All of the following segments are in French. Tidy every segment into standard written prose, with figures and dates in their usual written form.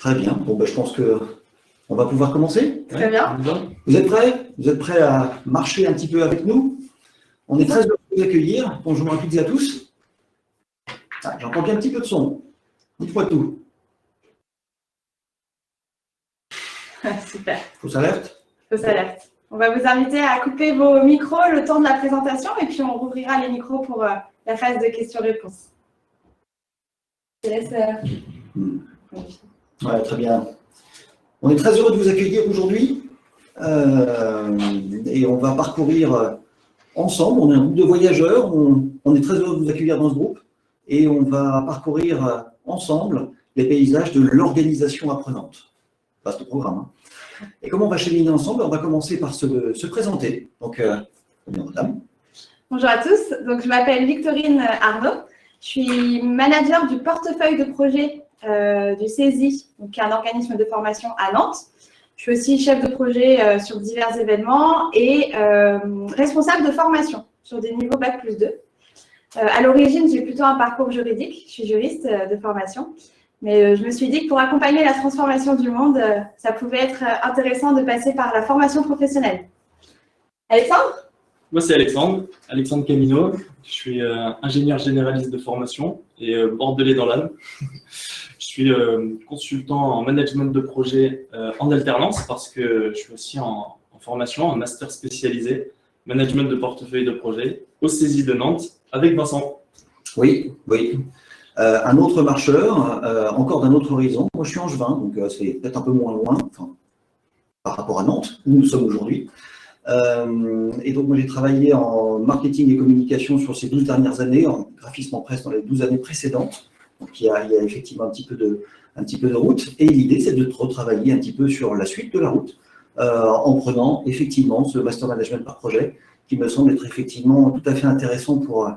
Très bien. Bon, ben, je pense qu'on va pouvoir commencer. Très bien. Vous êtes prêts? Vous êtes prêts à marcher un petit peu avec nous? On est très heureux de vous accueillir. Bonjour à toutes et à tous. Ah, j'entends bien un petit peu de son. Dites-moi tout. Super. Fausse alerte? Fausse alerte. On va vous inviter à couper vos micros le temps de la présentation et puis on rouvrira les micros pour la phase de questions-réponses. Je te laisse. Ouais, très bien. On est très heureux de vous accueillir aujourd'hui et on va parcourir ensemble. On est un groupe de voyageurs. On est très heureux de vous accueillir dans ce groupe et on va parcourir ensemble les paysages de l'organisation apprenante. Vaste programme. Hein. Et comment on va cheminer ensemble? On va commencer par se présenter. Donc, madame. Bonjour à tous. Donc, je m'appelle Victorine Arnaud. Je suis manager du portefeuille de projet du CESI, donc qui est un organisme de formation à Nantes. Je suis aussi chef de projet sur divers événements et responsable de formation sur des niveaux Bac+2. À l'origine, j'ai plutôt un parcours juridique. Je suis juriste de formation. Mais je me suis dit que pour accompagner la transformation du monde, ça pouvait être intéressant de passer par la formation professionnelle. Alexandre? Moi, c'est Alexandre Camino. Je suis ingénieur généraliste de formation et bordelais dans l'âme. Je suis consultant en management de projet en alternance parce que je suis aussi en formation, en master spécialisé, management de portefeuille de projet au CESI de Nantes avec Vincent. Oui. Un autre marcheur, encore d'un autre horizon. Moi, je suis angevin, donc c'est peut-être un peu moins loin par rapport à Nantes, où nous sommes aujourd'hui. Et donc, moi, j'ai travaillé en marketing et communication sur ces 12 dernières années, en graphisme en presse dans les 12 années précédentes. Donc, il y a effectivement un petit peu de route. Et l'idée, c'est de retravailler un petit peu sur la suite de la route, en prenant effectivement ce master management par projet, qui me semble être effectivement tout à fait intéressant pour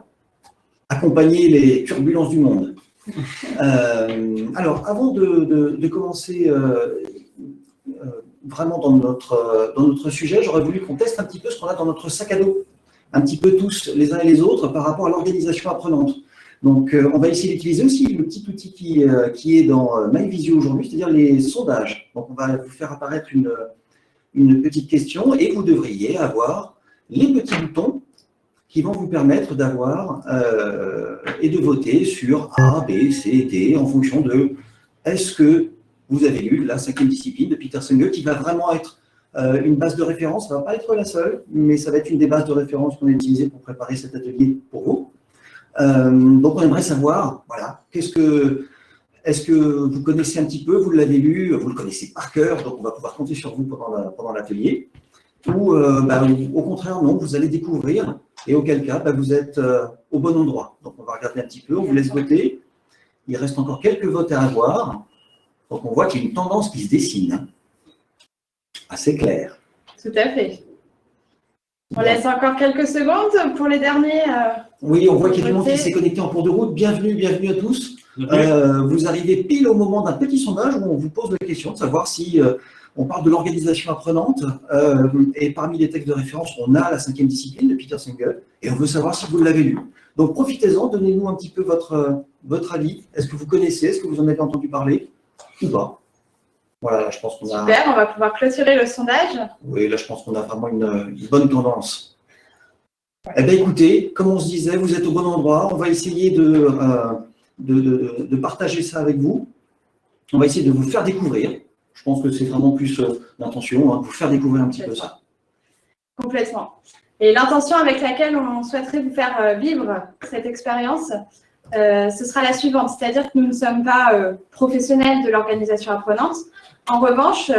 accompagner les turbulences du monde. Alors, avant de commencer vraiment dans notre sujet, j'aurais voulu qu'on teste un petit peu ce qu'on a dans notre sac à dos, un petit peu tous les uns et les autres par rapport à l'organisation apprenante. Donc, on va essayer d'utiliser aussi le petit outil qui est dans MyVisio aujourd'hui, c'est-à-dire les sondages. Donc, on va vous faire apparaître une petite question et vous devriez avoir les petits boutons qui vont vous permettre d'avoir et de voter sur A, B, C, D en fonction de est-ce que vous avez lu la 5e discipline de Peter Senge qui va vraiment être une base de référence. Ça ne va pas être la seule, mais ça va être une des bases de référence qu'on a utilisées pour préparer cet atelier pour vous. Donc, on aimerait savoir, voilà, est-ce que vous connaissez un petit peu, vous l'avez lu, vous le connaissez par cœur, donc on va pouvoir compter sur vous pendant l'atelier. Ou au contraire, non, vous allez découvrir, et auquel cas, vous êtes au bon endroit. Donc, on va regarder un petit peu, on vous laisse voter. Il reste encore quelques votes à avoir. Donc, on voit qu'il y a une tendance qui se dessine, hein, assez claire. Tout à fait. On laisse encore quelques secondes pour les derniers. Oui, on voit qu'il y a du monde qui s'est connecté en cours de route. Bienvenue à tous. Vous arrivez pile au moment d'un petit sondage où on vous pose la question de savoir si on parle de l'organisation apprenante et parmi les textes de référence, on a la 5e discipline de Peter Senge et on veut savoir si vous l'avez lu. Donc profitez-en, donnez-nous un petit peu votre avis. Est-ce que vous connaissez, est-ce que vous en avez entendu parler ou pas? Voilà, là, je pense qu'on a… Super, on va pouvoir clôturer le sondage. Oui, là, je pense qu'on a vraiment une bonne tendance. Eh bien, écoutez, comme on se disait, vous êtes au bon endroit. On va essayer de partager ça avec vous. On va essayer de vous faire découvrir. Je pense que c'est vraiment plus l'intention, de vous faire découvrir un petit peu ça. Complètement. Et l'intention avec laquelle on souhaiterait vous faire vivre cette expérience, ce sera la suivante. C'est-à-dire que nous ne sommes pas professionnels de l'organisation apprenante. En revanche,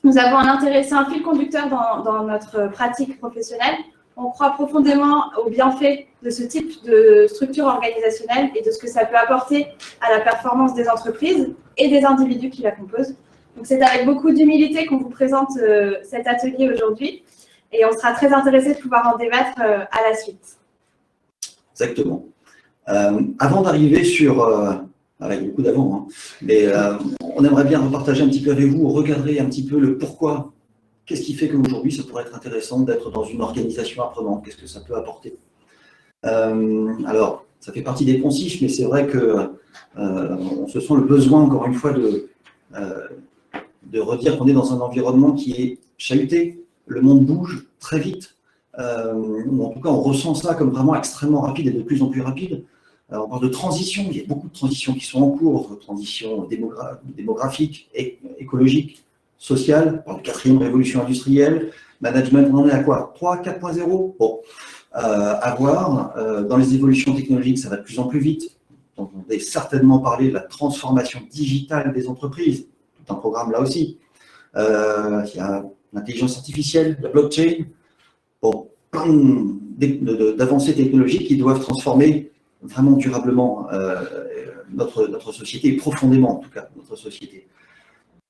nous avons un intérêt, c'est un fil conducteur dans notre pratique professionnelle. On croit profondément aux bienfaits de ce type de structure organisationnelle et de ce que ça peut apporter à la performance des entreprises et des individus qui la composent. Donc, c'est avec beaucoup d'humilité qu'on vous présente cet atelier aujourd'hui et on sera très intéressé de pouvoir en débattre à la suite. Exactement. Avant d'arriver sur… il y a beaucoup d'avant, hein, mais on aimerait bien repartager un petit peu avec vous, regarder un petit peu le pourquoi. Qu'est-ce qui fait qu'aujourd'hui, ça pourrait être intéressant d'être dans une organisation apprenante? Qu'est-ce que ça peut apporter? Alors, ça fait partie des poncifs, mais c'est vrai que on se sent le besoin, encore une fois, de redire qu'on est dans un environnement qui est chahuté. Le monde bouge très vite. Ou en tout cas, on ressent ça comme vraiment extrêmement rapide et de plus en plus rapide. On parle de transition, il y a beaucoup de transitions qui sont en cours, transition démographique, écologique, sociale, on parle de 4e révolution industrielle, management, on en est à quoi? 3, 4.0? Bon, à voir. Dans les évolutions technologiques, ça va de plus en plus vite. Donc, on va certainement parler de la transformation digitale des entreprises, tout un programme là aussi. Il y a l'intelligence artificielle, la blockchain, bon, plein d'avancées technologiques qui doivent transformer vraiment durablement notre société, et profondément en tout cas, notre société.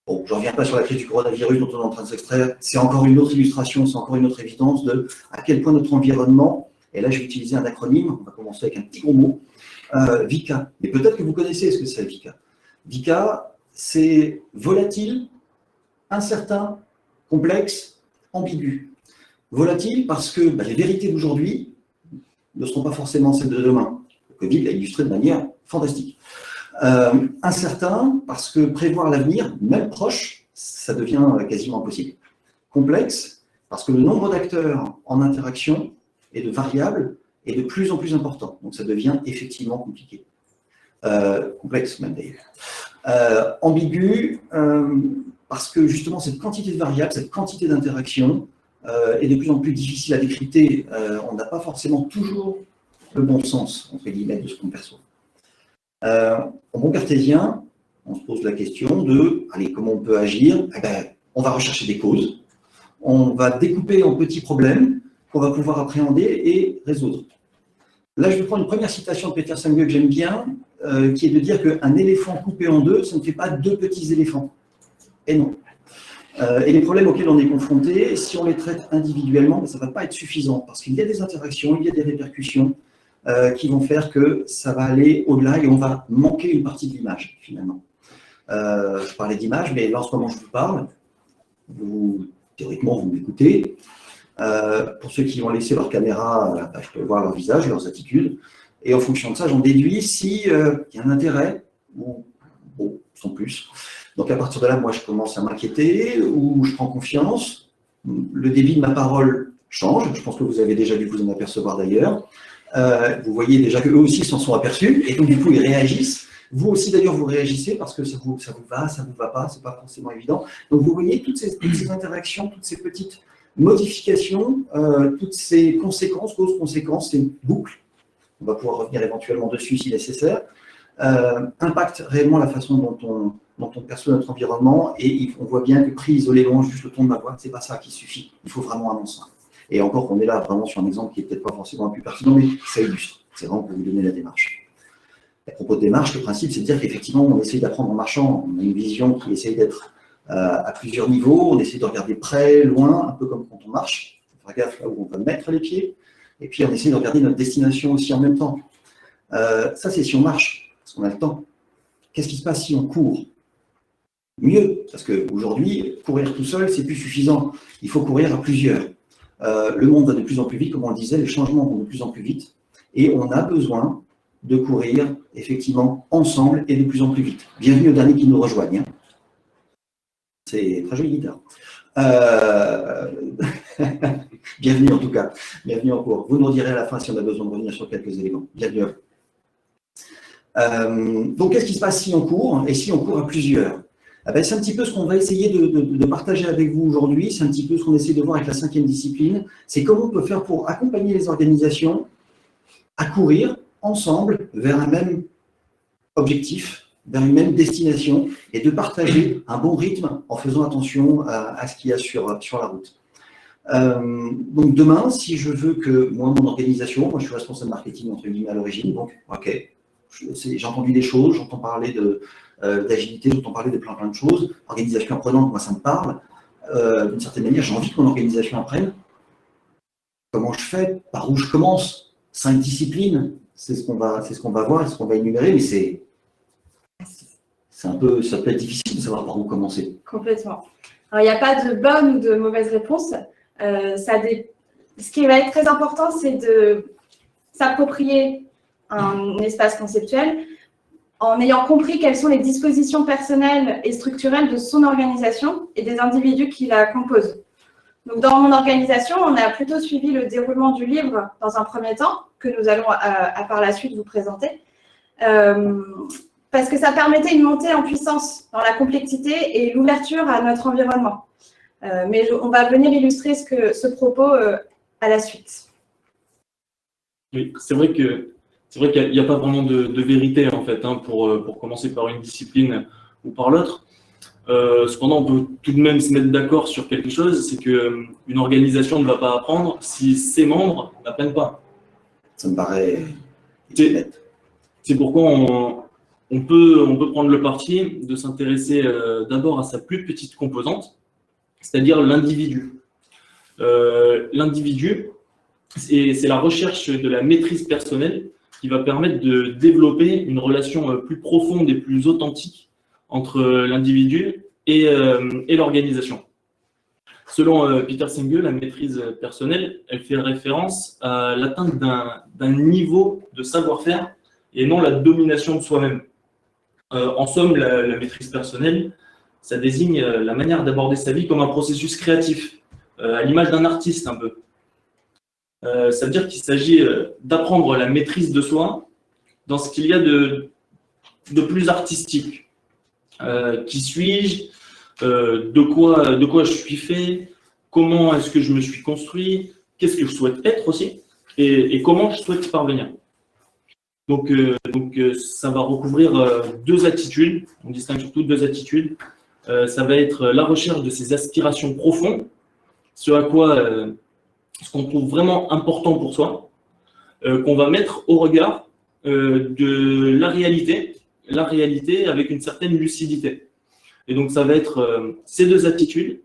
Bon, je ne reviens pas sur la crise du coronavirus dont on est en train de s'extraire, c'est encore une autre illustration, c'est encore une autre évidence de à quel point notre environnement, et là je vais utiliser un acronyme, on va commencer avec un petit gros mot, VICA. Mais peut-être que vous connaissez ce que c'est VICA. VICA, c'est volatile, incertain, complexe, ambigu. Volatile parce que les vérités d'aujourd'hui ne seront pas forcément celles de demain. Le Covid l'a illustré de manière fantastique. Incertain parce que prévoir l'avenir, même proche, ça devient quasiment impossible. Complexe parce que le nombre d'acteurs en interaction et de variables est de plus en plus important. Donc ça devient effectivement compliqué. Complexe même d'ailleurs. Ambigu parce que justement cette quantité de variables, cette quantité d'interactions est de plus en plus difficile à décrypter. On n'a pas forcément toujours le bon sens, entre guillemets, de ce qu'on perçoit. En bon cartésien, on se pose la question de, allez, comment on peut agir? On va rechercher des causes, on va découper en petits problèmes qu'on va pouvoir appréhender et résoudre. Là, je vais prendre une première citation de Peter Senge que j'aime bien, qui est de dire qu'un éléphant coupé en deux, ça ne fait pas deux petits éléphants. Et non. Et les problèmes auxquels on est confronté, si on les traite individuellement, ça ne va pas être suffisant, parce qu'il y a des interactions, il y a des répercussions qui vont faire que ça va aller au-delà et on va manquer une partie de l'image, finalement. Je parlais d'image, mais là, en ce moment, je vous parle. Théoriquement, vous m'écoutez. Pour ceux qui ont laissé leur caméra, je peux voir leur visage, leurs attitudes. Et en fonction de ça, j'en déduis s'il y a un intérêt ou bon, sans plus. Donc à partir de là, moi, je commence à m'inquiéter ou je prends confiance. Le débit de ma parole change. Je pense que vous avez déjà dû vous en apercevoir d'ailleurs. Vous voyez déjà qu'eux aussi s'en sont aperçus et donc du coup, ils réagissent. Vous aussi, d'ailleurs, vous réagissez parce que ça vous va pas, c'est pas forcément évident. Donc vous voyez toutes ces interactions, toutes ces petites modifications, toutes ces conséquences, causes-conséquences, ces boucles. On va pouvoir revenir éventuellement dessus si nécessaire. Impacte réellement la façon dont on perçoit notre environnement et on voit bien que pris isolément, juste le ton de ma voix, c'est pas ça qui suffit. Il faut vraiment un ensemble. Et encore qu'on est là vraiment sur un exemple qui n'est peut-être pas forcément le plus pertinent, mais ça illustre. C'est vraiment pour vous donner la démarche. À propos de démarche, le principe, c'est de dire qu'effectivement, on essaie d'apprendre en marchant. On a une vision qui essaie d'être à plusieurs niveaux. On essaie de regarder près, loin, un peu comme quand on marche. On fait gaffe là où on va mettre les pieds. Et puis, on essaie de regarder notre destination aussi en même temps. Ça, c'est si on marche, parce qu'on a le temps. Qu'est-ce qui se passe si on court? Mieux, parce qu'aujourd'hui, courir tout seul, c'est plus suffisant. Il faut courir à plusieurs. Le monde va de plus en plus vite, comme on le disait, les changements vont de plus en plus vite. Et on a besoin de courir, effectivement, ensemble et de plus en plus vite. Bienvenue aux derniers qui nous rejoignent. C'est très joli guitare. Bienvenue en tout cas. Bienvenue en cours. Vous nous direz à la fin si on a besoin de revenir sur quelques éléments. Bienvenue à vous. Donc, qu'est-ce qui se passe si on court et si on court à plusieurs? C'est un petit peu ce qu'on va essayer de partager avec vous aujourd'hui. C'est un petit peu ce qu'on essaie de voir avec la 5e discipline. C'est comment on peut faire pour accompagner les organisations à courir ensemble vers un même objectif, vers une même destination et de partager un bon rythme en faisant attention à ce qu'il y a sur la route. Donc demain, si je veux que moi, mon organisation, moi je suis responsable marketing entre guillemets à l'origine, donc ok, j'ai entendu des choses, j'entends parler d'agilité, j'entends parler de plein de choses, organisation apprenante, moi ça me parle, d'une certaine manière j'ai envie que mon organisation apprenne. Comment je fais? Par où je commence? 5 disciplines, c'est ce qu'on va voir, c'est ce qu'on va énumérer, mais c'est un peu, ça peut être difficile de savoir par où commencer. Complètement. Alors, il n'y a pas de bonne ou de mauvaise réponse. Ce qui va être très important, c'est de s'approprier un espace conceptuel en ayant compris quelles sont les dispositions personnelles et structurelles de son organisation et des individus qui la composent. Donc, dans mon organisation, on a plutôt suivi le déroulement du livre dans un premier temps, que nous allons par la suite vous présenter, parce que ça permettait une montée en puissance dans la complexité et l'ouverture à notre environnement. Mais on va venir illustrer ce propos à la suite. Oui, c'est vrai qu'il n'y a pas vraiment de vérité en fait, hein, pour commencer par une discipline ou par l'autre. Cependant, on peut tout de même se mettre d'accord sur quelque chose, c'est qu'une organisation ne va pas apprendre si ses membres n'apprennent pas. Ça me paraît net. C'est pourquoi on peut prendre le parti de s'intéresser d'abord à sa plus petite composante, c'est-à-dire l'individu. L'individu, c'est la recherche de la maîtrise personnelle qui va permettre de développer une relation plus profonde et plus authentique entre l'individu et l'organisation. Selon Peter Senge, la maîtrise personnelle, elle fait référence à l'atteinte d'un niveau de savoir-faire et non la domination de soi-même. En somme, la maîtrise personnelle, ça désigne la manière d'aborder sa vie comme un processus créatif, à l'image d'un artiste un peu. Ça veut dire qu'il s'agit d'apprendre la maîtrise de soi dans ce qu'il y a de plus artistique. Qui suis-je, de quoi je suis fait, comment est-ce que je me suis construit, qu'est-ce que je souhaite être aussi, et comment je souhaite y parvenir. Donc, ça va recouvrir deux attitudes, on distingue surtout deux attitudes. Ça va être la recherche de ses aspirations profondes, ce qu'on trouve vraiment important pour soi, qu'on va mettre au regard de la réalité avec une certaine lucidité. Et donc, ça va être ces deux attitudes,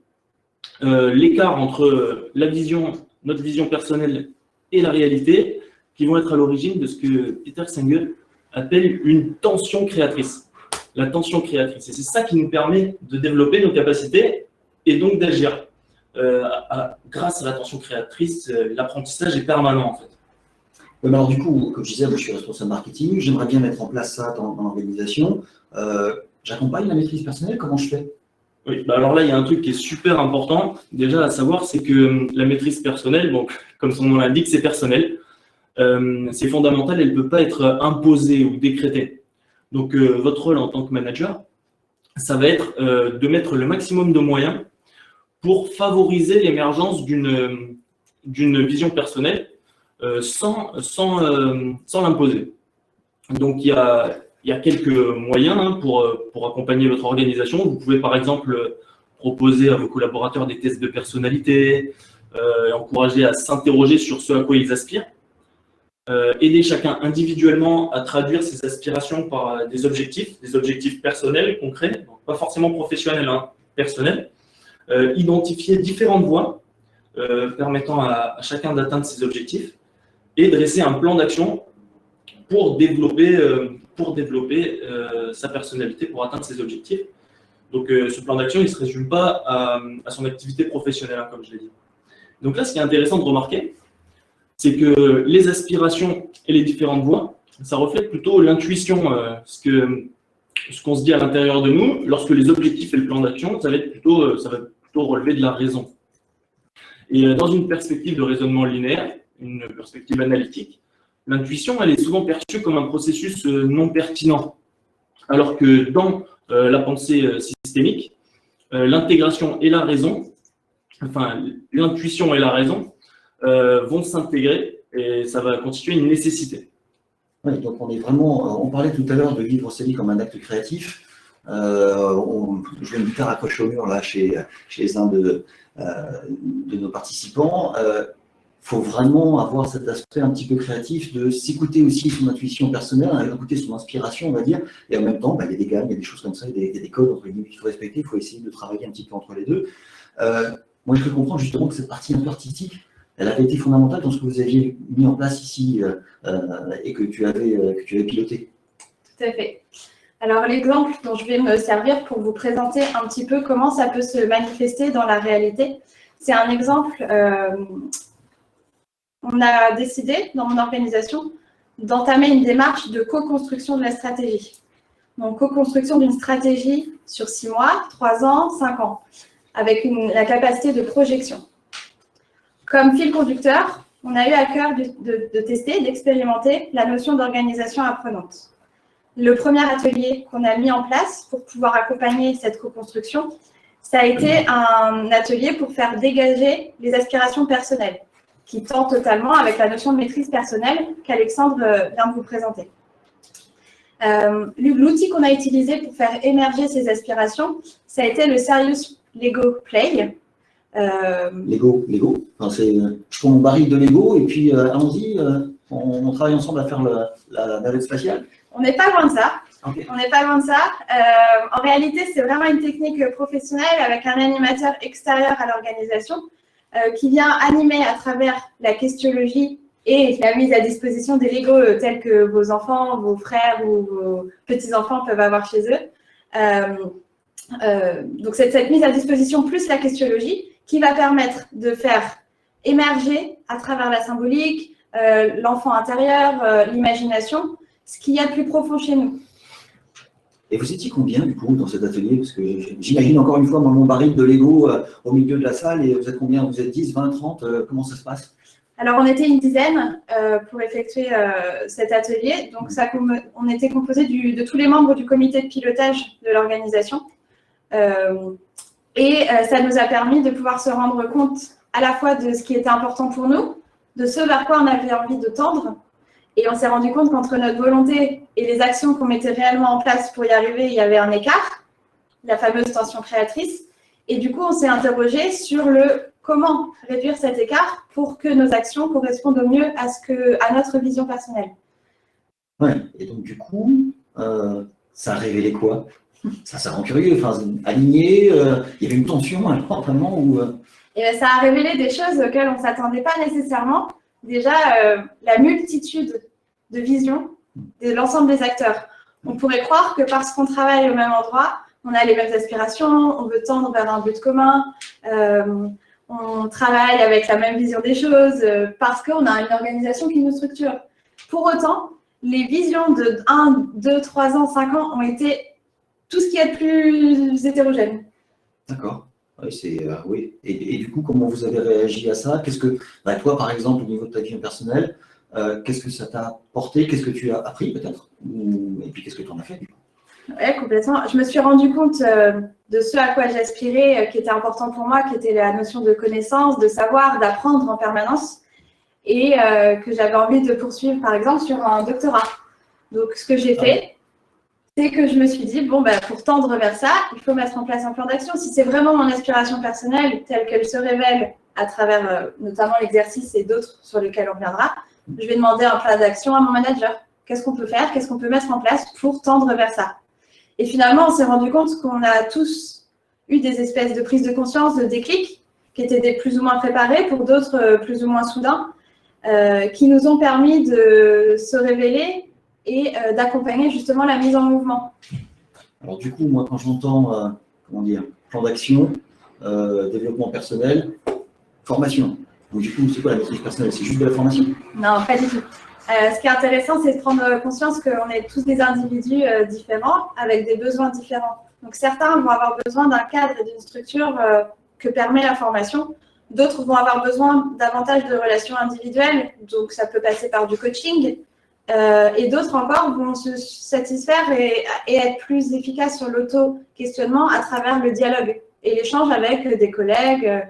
l'écart entre notre vision personnelle et la réalité, qui vont être à l'origine de ce que Peter Senge appelle une tension créatrice. La tension créatrice. Et c'est ça qui nous permet de développer nos capacités et donc d'agir. Grâce à la tension créatrice, l'apprentissage est permanent en fait. Oui, mais alors du coup, comme je disais, moi, je suis responsable marketing, j'aimerais bien mettre en place ça dans l'organisation. J'accompagne la maîtrise personnelle, comment je fais? Oui, bah alors là, il y a un truc qui est super important déjà à savoir, c'est que la maîtrise personnelle, donc, comme son nom l'indique, c'est personnel. C'est fondamental, elle ne peut pas être imposée ou décrétée. Donc, votre rôle en tant que manager, ça va être de mettre le maximum de moyens pour favoriser l'émergence d'une vision personnelle sans l'imposer. Donc, il y a quelques moyens pour accompagner votre organisation. Vous pouvez, par exemple, proposer à vos collaborateurs des tests de personnalité, encourager à s'interroger sur ce à quoi ils aspirent, aider chacun individuellement à traduire ses aspirations par des objectifs personnels, concrets, donc pas forcément professionnels, hein, personnels, identifier différentes voies permettant à chacun d'atteindre ses objectifs et dresser un plan d'action pour développer sa personnalité, pour atteindre ses objectifs. Donc, ce plan d'action, il ne se résume pas à son activité professionnelle, hein, comme je l'ai dit. Donc là, ce qui est intéressant de remarquer, c'est que les aspirations et les différentes voies, ça reflète plutôt l'intuition, ce qu'on se dit à l'intérieur de nous, lorsque les objectifs et le plan d'action, ça va plutôt relever de la raison. Et dans une perspective de raisonnement linéaire, une perspective analytique, l'intuition, elle est souvent perçue comme un processus non pertinent, alors que dans la pensée systémique, l'intégration et la raison, enfin l'intuition et la raison vont s'intégrer et ça va constituer une nécessité. Oui, donc on parlait tout à l'heure de vivre sa vie comme un acte créatif. Je viens de faire accrocher au mur là chez un de nos participants. Faut vraiment avoir cet aspect un petit peu créatif de s'écouter aussi son intuition personnelle, écouter son inspiration, on va dire, et en même temps, il y a des gammes, il y a des choses comme ça, il y a des codes entre guillemets qu'il faut respecter, il faut essayer de travailler un petit peu entre les deux. Moi, je peux comprendre justement que cette partie un peu artistique, elle avait été fondamentale dans ce que vous aviez mis en place ici et que tu avais piloté. Tout à fait. Alors, l'exemple dont je vais me servir pour vous présenter un petit peu comment ça peut se manifester dans la réalité, c'est un exemple. On a décidé, dans mon organisation, d'entamer une démarche de co-construction de la stratégie. Donc, co-construction d'une stratégie sur 6 mois, 3 ans, 5 ans, avec la capacité de projection. Comme fil conducteur, on a eu à cœur de tester, d'expérimenter la notion d'organisation apprenante. Le premier atelier qu'on a mis en place pour pouvoir accompagner cette co-construction, ça a été un atelier pour faire dégager les aspirations personnelles, qui tend totalement avec la notion de maîtrise personnelle qu'Alexandre vient de vous présenter. L'outil qu'on a utilisé pour faire émerger ces aspirations, ça a été le Serious Lego Play. Lego. Enfin, je prends mon baril de Lego et puis allons-y, on travaille ensemble à faire la navette spatiale. On n'est pas loin de ça. Okay. On n'est pas loin de ça. En réalité, c'est vraiment une technique professionnelle avec un animateur extérieur à l'organisation qui vient animer à travers la questionologie et la mise à disposition des Lego tels que vos enfants, vos frères ou vos petits-enfants peuvent avoir chez eux. Donc, c'est cette mise à disposition plus la questionologie qui va permettre de faire émerger à travers la symbolique, l'enfant intérieur, l'imagination, ce qu'il y a de plus profond chez nous. Et vous étiez combien, du coup, dans cet atelier? Parce que j'imagine encore une fois dans mon baril de Lego au milieu de la salle, et vous êtes combien? Vous êtes 10, 20, 30? Comment ça se passe? Alors, on était une dizaine pour effectuer cet atelier. Donc, on était composé de tous les membres du comité de pilotage de l'organisation. Ça nous a permis de pouvoir se rendre compte à la fois de ce qui était important pour nous, de ce vers quoi on avait envie de tendre. Et on s'est rendu compte qu'entre notre volonté et les actions qu'on mettait réellement en place pour y arriver, il y avait un écart, la fameuse tension créatrice. Et du coup, on s'est interrogé sur comment réduire cet écart pour que nos actions correspondent au mieux à notre vision personnelle. Ouais, et donc du coup, ça a révélé quoi? Ça rend curieux, enfin, aligné, il y avait une tension, alors, vraiment, ou... Et bien, ça a révélé des choses auxquelles on ne s'attendait pas nécessairement. Déjà, la multitude de visions de l'ensemble des acteurs. On pourrait croire que parce qu'on travaille au même endroit, on a les mêmes aspirations, on veut tendre vers un but commun, on travaille avec la même vision des choses, parce qu'on a une organisation qui nous structure. Pour autant, les visions de 1, 2, 3 ans, 5 ans ont été tout ce qui est de plus hétérogène. D'accord. Oui, oui. Et du coup, comment vous avez réagi à ça? Qu'est-ce que, toi, par exemple, au niveau de ta vie personnelle, qu'est-ce que ça t'a apporté? Qu'est-ce que tu as appris, peut-être? Et puis, qu'est-ce que tu en as fait, du coup? Oui, complètement. Je me suis rendu compte de ce à quoi j'aspirais, qui était important pour moi, qui était la notion de connaissance, de savoir, d'apprendre en permanence, et que j'avais envie de poursuivre, par exemple, sur un doctorat. Donc, ce que j'ai fait, c'est que je me suis dit, pour tendre vers ça, il faut mettre en place un plan d'action. Si c'est vraiment mon aspiration personnelle, telle qu'elle se révèle à travers notamment l'exercice et d'autres sur lesquels on reviendra, je vais demander un plan d'action à mon manager. Qu'est-ce qu'on peut faire? Qu'est-ce qu'on peut mettre en place pour tendre vers ça? Et finalement, on s'est rendu compte qu'on a tous eu des espèces de prises de conscience, de déclics, qui étaient des plus ou moins préparés, pour d'autres plus ou moins soudains, qui nous ont permis de se révéler et d'accompagner justement la mise en mouvement. Alors du coup, moi, quand j'entends, plan d'action, développement personnel, formation. Donc du coup, c'est quoi la maîtrise personnelle? C'est juste de la formation? Non, pas du tout. Ce qui est intéressant, c'est de prendre conscience qu'on est tous des individus différents, avec des besoins différents. Donc certains vont avoir besoin d'un cadre et d'une structure que permet la formation. D'autres vont avoir besoin davantage de relations individuelles, donc ça peut passer par du coaching. Et d'autres encore vont se satisfaire et être plus efficaces sur l'auto-questionnement à travers le dialogue et l'échange avec des collègues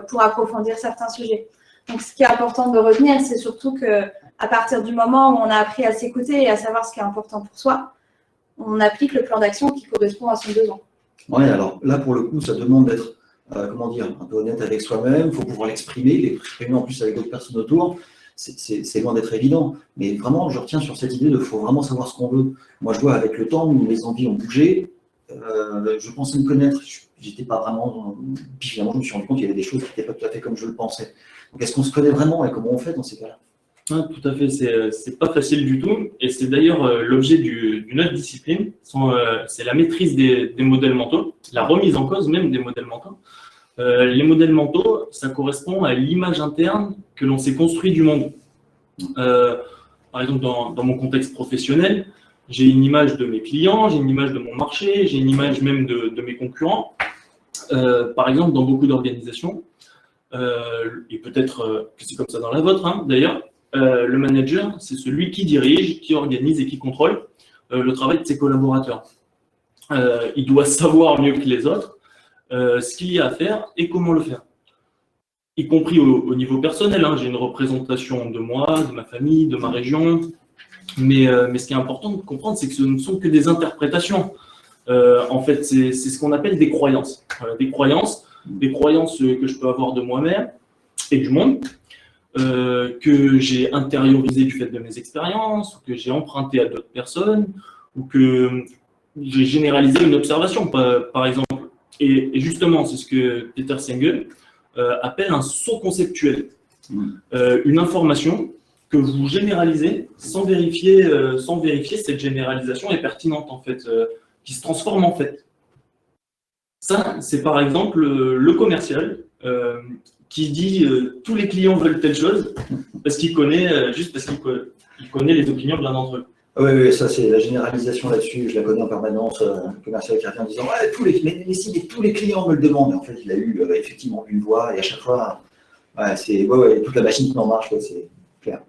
pour approfondir certains sujets. Donc, ce qui est important de retenir, c'est surtout qu'à partir du moment où on a appris à s'écouter et à savoir ce qui est important pour soi, on applique le plan d'action qui correspond à son besoin. Oui, alors là, pour le coup, ça demande d'être un peu honnête avec soi-même, il faut pouvoir l'exprimer en plus avec d'autres personnes autour. C'est loin d'être évident, mais vraiment, je retiens sur cette idée de faut vraiment savoir ce qu'on veut. Moi, je vois avec le temps, mes envies ont bougé. Je pensais me connaître, j'étais pas vraiment. Puis finalement, je me suis rendu compte qu'il y avait des choses qui n'étaient pas tout à fait comme je le pensais. Donc, est-ce qu'on se connaît vraiment et comment on fait dans ces cas-là? Tout à fait, c'est pas facile du tout. Et c'est d'ailleurs l'objet d'une autre discipline, c'est la maîtrise des modèles mentaux, la remise en cause même des modèles mentaux. Les modèles mentaux, ça correspond à l'image interne que l'on s'est construit du monde. Par exemple, dans mon contexte professionnel, J'ai une image de mes clients, j'ai une image de mon marché, j'ai une image même de mes concurrents. Par exemple, dans beaucoup d'organisations, et peut-être que c'est comme ça dans la vôtre d'ailleurs, le manager, c'est celui qui dirige, qui organise et qui contrôle le travail de ses collaborateurs. Il doit savoir mieux que les autres ce qu'il y a à faire et comment le faire. Y compris au niveau personnel, j'ai une représentation de moi, de ma famille, de ma région, mais ce qui est important de comprendre, c'est que ce ne sont que des interprétations. En fait, c'est ce qu'on appelle des croyances. Des croyances que je peux avoir de moi-même et du monde, que j'ai intériorisé du fait de mes expériences, ou que j'ai emprunté à d'autres personnes, ou que j'ai généralisé une observation, par exemple. Et justement, c'est ce que Peter Senge appelle un saut conceptuel. Une information que vous généralisez sans vérifier cette généralisation est pertinente, en fait, qui se transforme en fait. Ça, c'est par exemple le commercial qui dit tous les clients veulent telle chose parce qu'il connaît, juste parce qu'il connaît les opinions de l'un d'entre eux. Oui, ça c'est la généralisation là-dessus, je la connais en permanence, un commercial qui revient en disant ouais, mais si tous les clients me le demandent, en fait il a eu effectivement une voix et à chaque fois, c'est toute la machine qui en marche, c'est clair.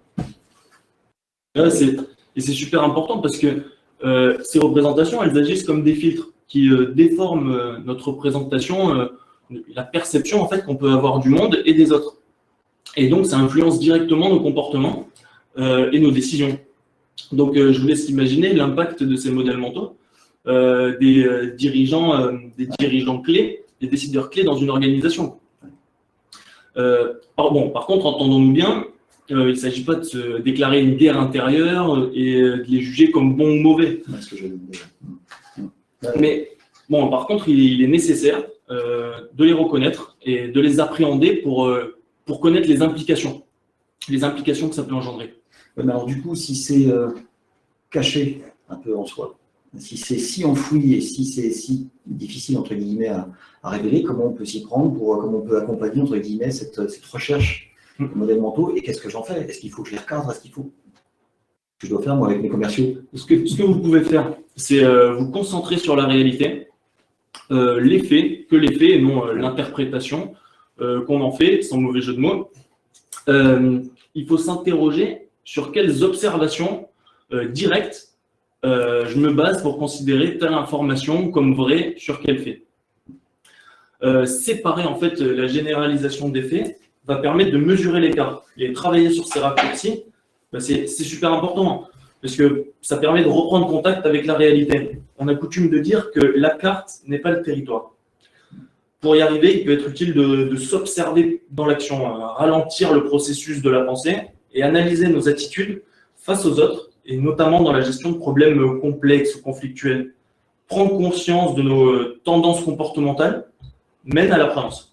Et c'est super important parce que ces représentations, elles agissent comme des filtres qui déforment notre représentation, la perception en fait qu'on peut avoir du monde et des autres. Et donc ça influence directement nos comportements et nos décisions. Donc je vous laisse imaginer l'impact de ces modèles mentaux des dirigeants clés, des décideurs clés dans une organisation. Par contre, entendons-nous bien, il ne s'agit pas de se déclarer une guerre intérieure et de les juger comme bons ou mauvais. Mais bon, par contre, il est nécessaire de les reconnaître et de les appréhender pour connaître les implications que ça peut engendrer. Mais alors du coup, si c'est caché un peu en soi, si c'est si enfoui et si c'est si difficile entre guillemets à révéler, comment on peut s'y prendre, comment on peut accompagner entre guillemets cette recherche de modèles mentaux et qu'est-ce que j'en fais? Est-ce qu'il faut que je les recadre? Est-ce qu'il faut que je dois faire moi avec mes commerciaux? Ce que vous pouvez faire, c'est vous concentrer sur la réalité, les faits et non l'interprétation qu'on en fait, sans mauvais jeu de mots. Il faut s'interroger sur quelles observations directes je me base pour considérer telle information comme vraie sur quel fait. Séparer en fait la généralisation des faits va permettre de mesurer l'écart et travailler sur ces raccourcis. C'est super important parce que ça permet de reprendre contact avec la réalité. On a coutume de dire que la carte n'est pas le territoire. Pour y arriver, il peut être utile de s'observer dans l'action, ralentir le processus de la pensée et analyser nos attitudes face aux autres, et notamment dans la gestion de problèmes complexes ou conflictuels. Prendre conscience de nos tendances comportementales mène à l'appréhension.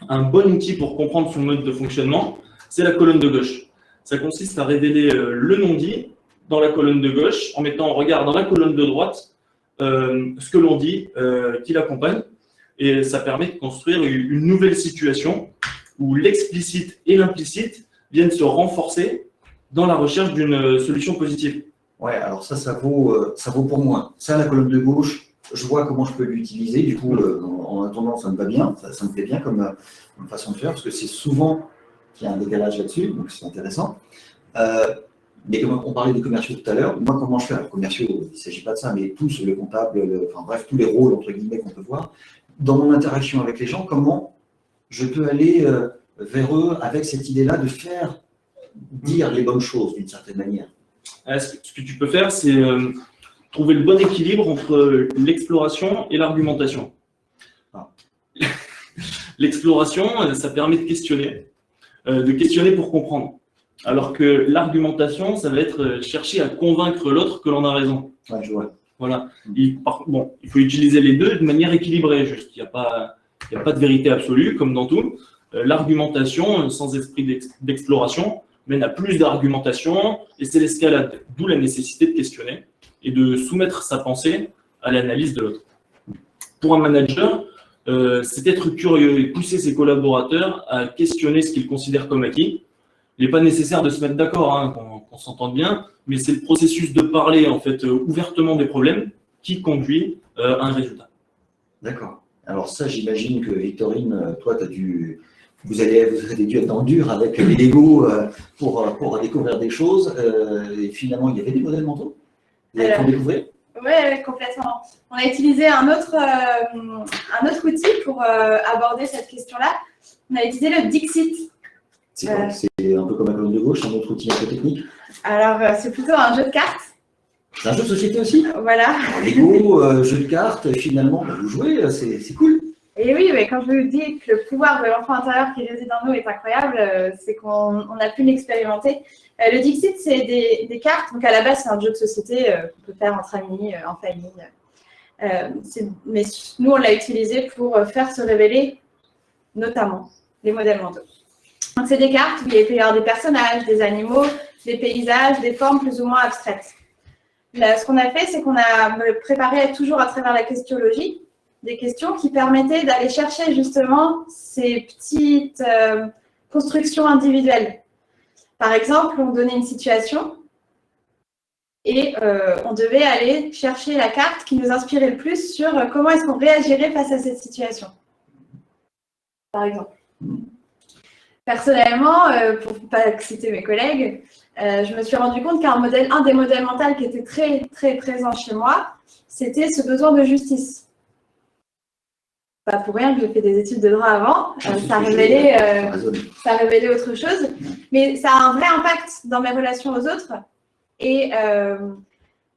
Un bon outil pour comprendre son mode de fonctionnement, c'est la colonne de gauche. Ça consiste à révéler le non-dit dans la colonne de gauche, en mettant en regard dans la colonne de droite ce que l'on dit qui l'accompagne, et ça permet de construire une nouvelle situation où l'explicite et l'implicite viennent se renforcer dans la recherche d'une solution positive. Ouais, alors ça vaut pour moi. Ça, la colonne de gauche, je vois comment je peux l'utiliser. Du coup, en attendant, ça me va bien, ça me plaît bien comme façon de faire, parce que c'est souvent qu'il y a un décalage là-dessus, donc c'est intéressant. Mais comme on parlait des commerciaux tout à l'heure, moi, comment je fais? Alors, commerciaux, il ne s'agit pas de ça, mais tous, le comptable, enfin bref, tous les rôles, entre guillemets, qu'on peut voir. Dans mon interaction avec les gens, comment je peux aller vers eux avec cette idée-là de faire dire les bonnes choses d'une certaine manière? Ce que tu peux faire, c'est trouver le bon équilibre entre l'exploration et l'argumentation. L'exploration, ça permet de questionner pour comprendre. Alors que l'argumentation, ça va être chercher à convaincre l'autre que l'on a raison. Ouais, je vois. Voilà. Il faut utiliser les deux de manière équilibrée, juste. Il n'y a pas de vérité absolue, comme dans tout. L'argumentation, sans esprit d'exploration, mène à plus d'argumentation, et c'est l'escalade. D'où la nécessité de questionner et de soumettre sa pensée à l'analyse de l'autre. Pour un manager, c'est être curieux et pousser ses collaborateurs à questionner ce qu'ils considèrent comme acquis, Il n'est pas nécessaire de se mettre d'accord, hein, qu'on s'entende bien, mais c'est le processus de parler en fait ouvertement des problèmes qui conduit à un résultat. D'accord. Alors ça, j'imagine que Victorine, toi, vous avez dû être dans le dur avec les Lego pour découvrir des choses. Et finalement, il y avait des modèles mentaux. Vous avez pu en découvrir? Oui, complètement. On a utilisé un autre outil pour aborder cette question-là. On a utilisé le Dixit. C'est quoi? C'est un peu comme la colonne de gauche, un autre outil un peu technique. Alors, c'est plutôt un jeu de cartes. C'est un jeu de société aussi? Voilà. Lego, jeu de cartes, finalement, vous jouez, c'est cool. Et oui, mais quand je vous dis que le pouvoir de l'enfant intérieur qui réside en nous est incroyable, c'est qu'on a pu l'expérimenter. Le Dixit, c'est des cartes. Donc, à la base, c'est un jeu de société qu'on peut faire entre amis, en famille. Mais nous, on l'a utilisé pour faire se révéler, notamment, les modèles mentaux. Donc, c'est des cartes où il peut y avoir des personnages, des animaux, des paysages, des formes plus ou moins abstraites. Là, ce qu'on a fait, c'est qu'on a préparé toujours à travers la questionologie des questions qui permettaient d'aller chercher justement ces petites constructions individuelles. Par exemple, on donnait une situation et on devait aller chercher la carte qui nous inspirait le plus sur comment est-ce qu'on réagirait face à cette situation. Par exemple. Personnellement, pour ne pas citer mes collègues, je me suis rendu compte qu'un des modèles mentaux qui était très, très présent chez moi, c'était ce besoin de justice. Pas pour rien que j'ai fait des études de droit avant, ça révélait autre chose, mais ça a un vrai impact dans mes relations aux autres. Et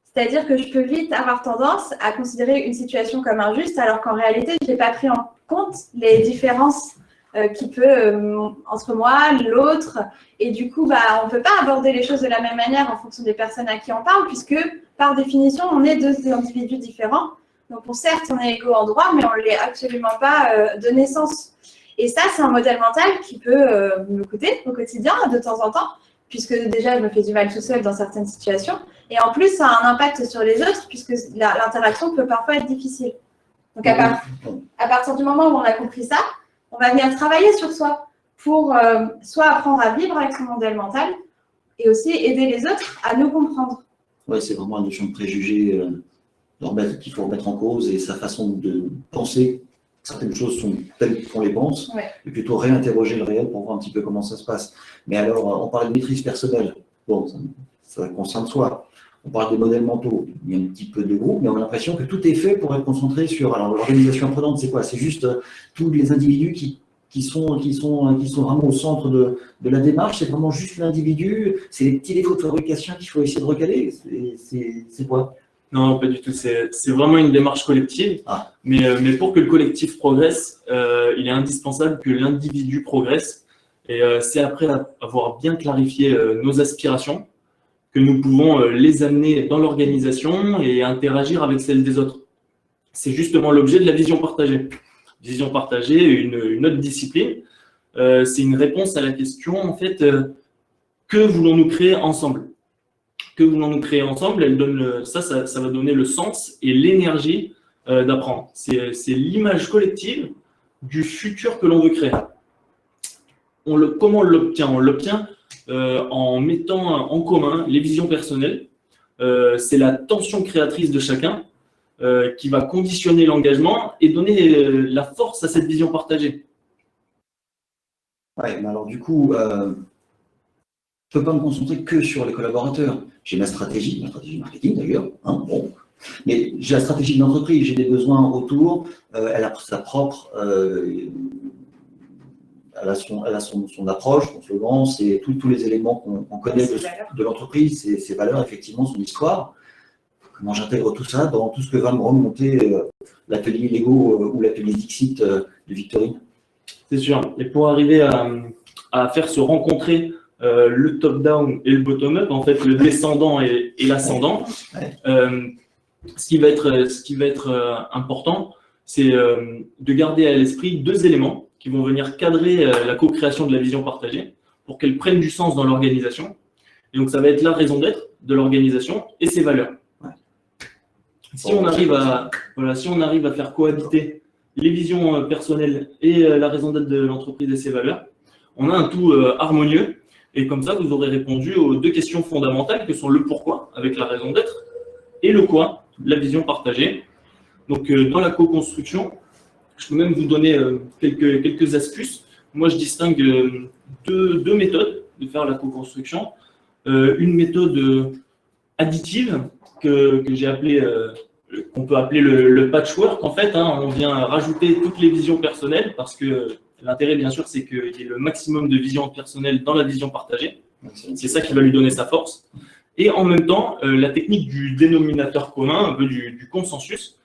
c'est-à-dire que je peux vite avoir tendance à considérer une situation comme injuste, alors qu'en réalité, je n'ai pas pris en compte les différences qui peut entre moi, l'autre, et du coup, on ne peut pas aborder les choses de la même manière en fonction des personnes à qui on parle, puisque par définition, on est deux individus différents. Donc, certes, on est égaux en droit, mais on ne l'est absolument pas de naissance. Et ça, c'est un modèle mental qui peut me coûter au quotidien, de temps en temps, puisque déjà, je me fais du mal tout seul dans certaines situations. Et en plus, ça a un impact sur les autres, puisque l'interaction peut parfois être difficile. Donc, à partir du moment où on a compris ça, on va venir travailler sur soi pour soit apprendre à vivre avec son modèle mental et aussi aider les autres à nous comprendre. Oui, c'est vraiment une notion de préjugé qu'il faut remettre en cause et sa façon de penser. Certaines choses sont telles qu'on les pense, ouais. Et plutôt réinterroger le réel pour voir un petit peu comment ça se passe. Mais alors, on parle de maîtrise personnelle. Bon, ça concerne soi. On parle des modèles mentaux. Il y a un petit peu de groupe, mais on a l'impression que tout est fait pour être concentré sur. Alors, l'organisation apprenante, c'est quoi? C'est juste tous les individus qui sont vraiment au centre de la démarche. C'est vraiment juste l'individu. C'est les petits défauts de fabrication qu'il faut essayer de recaler. C'est quoi? Non, pas du tout. C'est vraiment une démarche collective. Ah. Mais pour que le collectif progresse, il est indispensable que l'individu progresse. Et c'est après avoir bien clarifié nos aspirations que nous pouvons les amener dans l'organisation et interagir avec celles des autres. C'est justement l'objet de la vision partagée. Vision partagée, une autre discipline, c'est une réponse à la question, en fait, que voulons-nous créer ensemble? Que voulons-nous créer ensemble? Elle donne ça va donner le sens et l'énergie d'apprendre. C'est l'image collective du futur que l'on veut créer. Comment on l'obtient? On l'obtient en mettant en commun les visions personnelles. C'est la tension créatrice de chacun qui va conditionner l'engagement et donner la force à cette vision partagée. Oui, mais alors du coup, je ne peux pas me concentrer que sur les collaborateurs. J'ai ma stratégie marketing d'ailleurs, hein, bon. Mais j'ai la stratégie de l'entreprise, j'ai des besoins autour, elle a sa propre, elle a son approche, son slogan, c'est tous les éléments qu'on connaît de l'entreprise, ses valeurs, effectivement, son histoire. Comment j'intègre tout ça dans tout ce que va me remonter l'atelier Lego ou l'atelier Dixit de Victorine? C'est sûr. Et pour arriver à faire se rencontrer le top-down et le bottom-up, en fait, le descendant et l'ascendant, ce qui va être important, c'est de garder à l'esprit deux éléments qui vont venir cadrer la co-création de la vision partagée pour qu'elle prenne du sens dans l'organisation. Et donc, ça va être la raison d'être de l'organisation et ses valeurs. Si on arrive à faire cohabiter les visions personnelles et la raison d'être de l'entreprise et ses valeurs, on a un tout harmonieux Et comme ça, vous aurez répondu aux deux questions fondamentales que sont le pourquoi, avec la raison d'être, et le quoi, la vision partagée. Donc, dans la co-construction, je peux même vous donner quelques astuces. Moi, je distingue deux méthodes de faire la co-construction. Une méthode additive que j'ai appelée, qu'on peut appeler le patchwork. En fait, hein, on vient rajouter toutes les visions personnelles parce que l'intérêt, bien sûr, c'est qu'il y ait le maximum de visions personnelles dans la vision partagée. C'est ça qui va lui donner sa force. Et en même temps, la technique du dénominateur commun, un peu du consensus,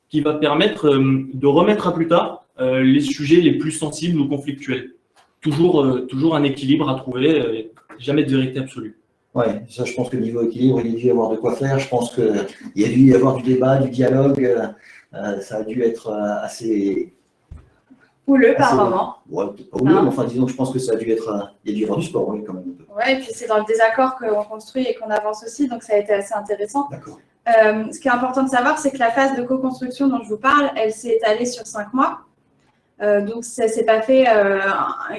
qui va permettre de remettre à plus tard les sujets les plus sensibles ou conflictuels. Toujours un équilibre à trouver, jamais de vérité absolue. Ouais, ça, je pense que niveau équilibre, il y a dû y avoir de quoi faire. Je pense qu'il y a dû y avoir du débat, du dialogue. Ça a dû être assez houleux par moment. Ouais, peut-être pas houleux, mais enfin, disons, je pense que ça a dû être. Il y a dû y avoir du sport, oui, quand même. Ouais, et puis c'est dans le désaccord qu'on construit et qu'on avance aussi, donc ça a été assez intéressant. D'accord. Ce qui est important de savoir, c'est que la phase de co-construction dont je vous parle, elle s'est étalée sur 5 mois. Donc, ça ne s'est pas fait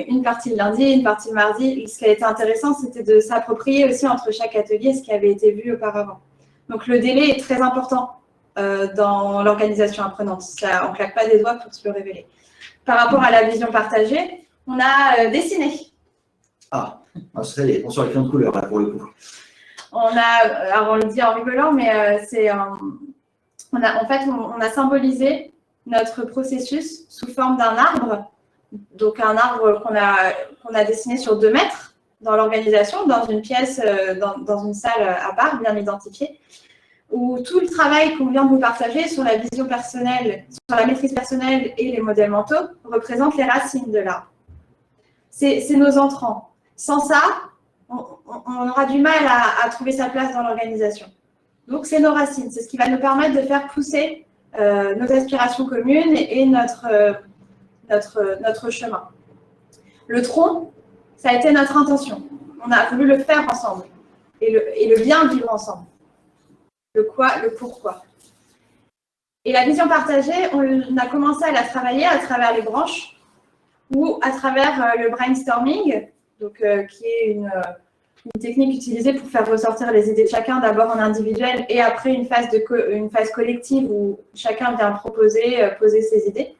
une partie le lundi, une partie le mardi. Ce qui a été intéressant, c'était de s'approprier aussi entre chaque atelier ce qui avait été vu auparavant. Donc, le délai est très important dans l'organisation apprenante. On ne claque pas des doigts pour se le révéler. Par rapport à la vision partagée, on a dessiné. Ah, ça y est, on sort les crayons de couleur, là, pour le coup. Alors on le dit en rigolant, mais on a symbolisé notre processus sous forme d'un arbre. Donc un arbre qu'on a dessiné sur 2 mètres dans l'organisation, dans une pièce, dans une salle à part, bien identifiée, où tout le travail qu'on vient de vous partager sur la vision personnelle, sur la maîtrise personnelle et les modèles mentaux représente les racines de l'arbre. C'est nos entrants. Sans ça, on aura du mal à trouver sa place dans l'organisation. Donc, c'est nos racines. C'est ce qui va nous permettre de faire pousser nos aspirations communes et notre chemin. Le tronc, ça a été notre intention. On a voulu le faire ensemble et le bien vivre ensemble. Le quoi, le pourquoi. Et la vision partagée, on a commencé à la travailler à travers les branches ou à travers le brainstorming, donc, qui est une technique utilisée pour faire ressortir les idées de chacun, d'abord en individuel et après une phase collective où chacun vient poser ses idées.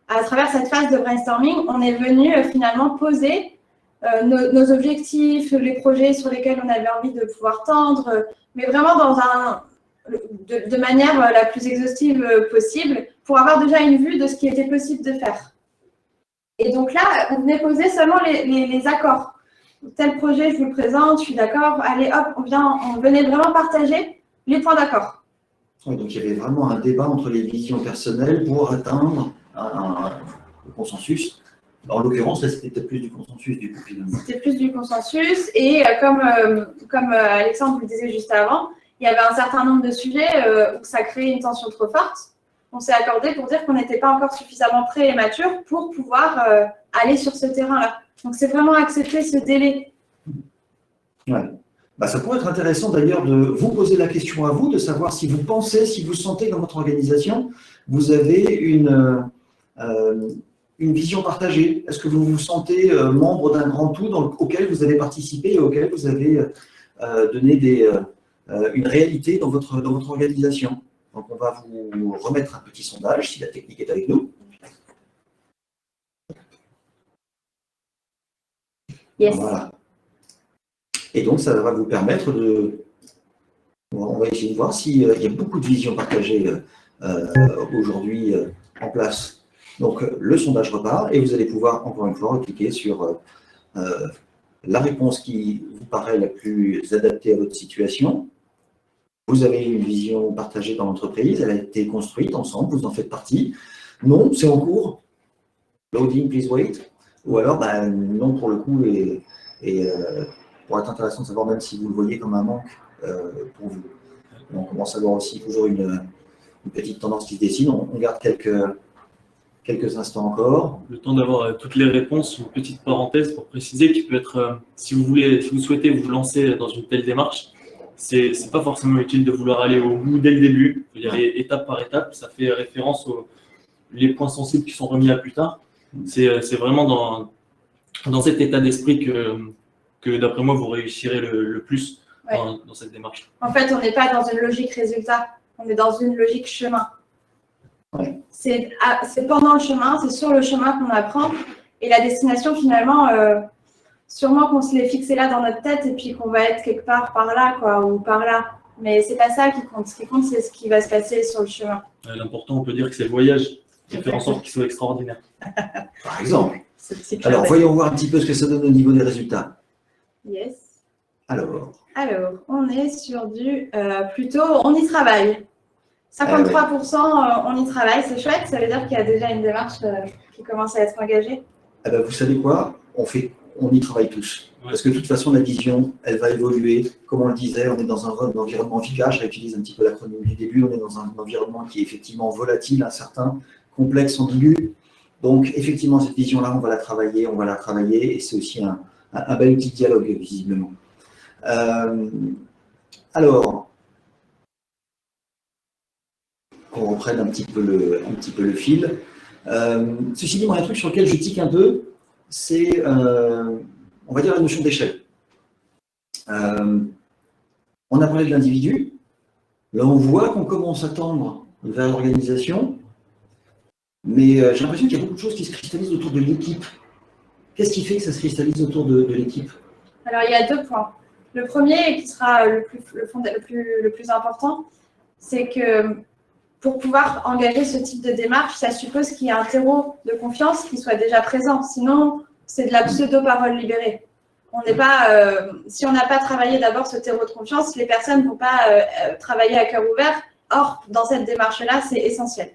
À travers cette phase de brainstorming, on est venu finalement poser nos objectifs, les projets sur lesquels on avait envie de pouvoir tendre, mais vraiment de manière la plus exhaustive possible pour avoir déjà une vue de ce qui était possible de faire. Et donc là, on venait poser seulement les accords. Tel projet, je vous le présente, je suis d'accord. Allez, hop, on venait vraiment partager les points d'accord. Oui, donc il y avait vraiment un débat entre les visions personnelles pour atteindre le consensus. En l'occurrence, là, c'était peut-être plus du consensus, du coup, finalement. C'était plus du consensus. Et comme Alexandre vous le disait juste avant, il y avait un certain nombre de sujets où ça créait une tension trop forte. On s'est accordé pour dire qu'on n'était pas encore suffisamment prêt et mature pour pouvoir aller sur ce terrain-là. Donc, c'est vraiment accepter ce délai. Ouais. Bah, ça pourrait être intéressant d'ailleurs de vous poser la question à vous, de savoir si vous pensez, si vous sentez que dans votre organisation, vous avez une vision partagée. Est-ce que vous vous sentez membre d'un grand tout auquel vous avez participé et auquel vous avez donné une réalité dans votre organisation? Donc, on va vous remettre un petit sondage, si la technique est avec nous. Yes. Voilà. Et donc, ça va vous permettre de... On va essayer de voir s'il y a beaucoup de visions partagées aujourd'hui en place. Donc, le sondage repart et vous allez pouvoir, encore une fois, cliquer sur la réponse qui vous paraît la plus adaptée à votre situation. Vous avez une vision partagée dans l'entreprise, elle a été construite ensemble, vous en faites partie. Non, c'est en cours. Loading, please wait. Ou alors, non pour le coup, et pour être intéressant de savoir même si vous le voyez comme un manque pour vous. On commence à voir aussi toujours une petite tendance qui se dessine. On garde quelques instants encore. Le temps d'avoir toutes les réponses, une petite parenthèse pour préciser qui peut être, si vous souhaitez vous lancer dans une telle démarche, c'est pas forcément utile de vouloir aller au bout dès le début. Il y aller étape par étape. Ça fait référence aux les points sensibles qui sont remis à plus tard. C'est vraiment dans cet état d'esprit que, d'après moi, vous réussirez le plus Ouais. dans cette démarche. En fait, on n'est pas dans une logique résultat, on est dans une logique chemin. Ouais. C'est pendant le chemin, c'est sur le chemin qu'on apprend. Et la destination, finalement, sûrement qu'on se l'est fixé là dans notre tête et puis qu'on va être quelque part par là, quoi, ou par là. Mais c'est pas ça qui compte. Ce qui compte, c'est ce qui va se passer sur le chemin. L'important, on peut dire que c'est le voyage qui fait en sorte qu'il soit extraordinaire. Par exemple. Ce petit Alors, club. voyons voir un petit peu ce que ça donne au niveau des résultats. Yes. Alors, On est sur du plutôt, on y travaille. 53%, on y travaille, c'est chouette. Ça veut dire qu'il y a déjà une démarche qui commence à être engagée. eh ben, vous savez quoi? On y travaille tous. Ouais. Parce que de toute façon, la vision, elle va évoluer. Comme on le disait, on est dans un environnement VICA. Je réutilise un petit peu l'acronyme du début. On est dans un environnement qui est effectivement volatile, incertain, complexe, ambigu. Donc, effectivement, cette vision-là, on va la travailler. Et c'est aussi un bel outil de dialogue, visiblement. Alors, qu'on reprenne un petit peu le fil. Ceci dit, moi, un truc sur lequel je tique un peu, c'est, on va dire, la notion d'échelle. On a parlé de l'individu. Là, on voit qu'on commence à tendre vers l'organisation, mais j'ai l'impression qu'il y a beaucoup de choses qui se cristallisent autour de l'équipe. Qu'est-ce qui fait que ça se cristallise autour de l'équipe? Alors, il y a 2 points. Le premier, qui sera le plus important, c'est que pour pouvoir engager ce type de démarche, ça suppose qu'il y a un terreau de confiance qui soit déjà présent. Sinon, c'est de la pseudo-parole libérée. On n'est pas, si on n'a pas travaillé d'abord ce terreau de confiance, les personnes ne vont pas travailler à cœur ouvert. Or, dans cette démarche-là, c'est essentiel.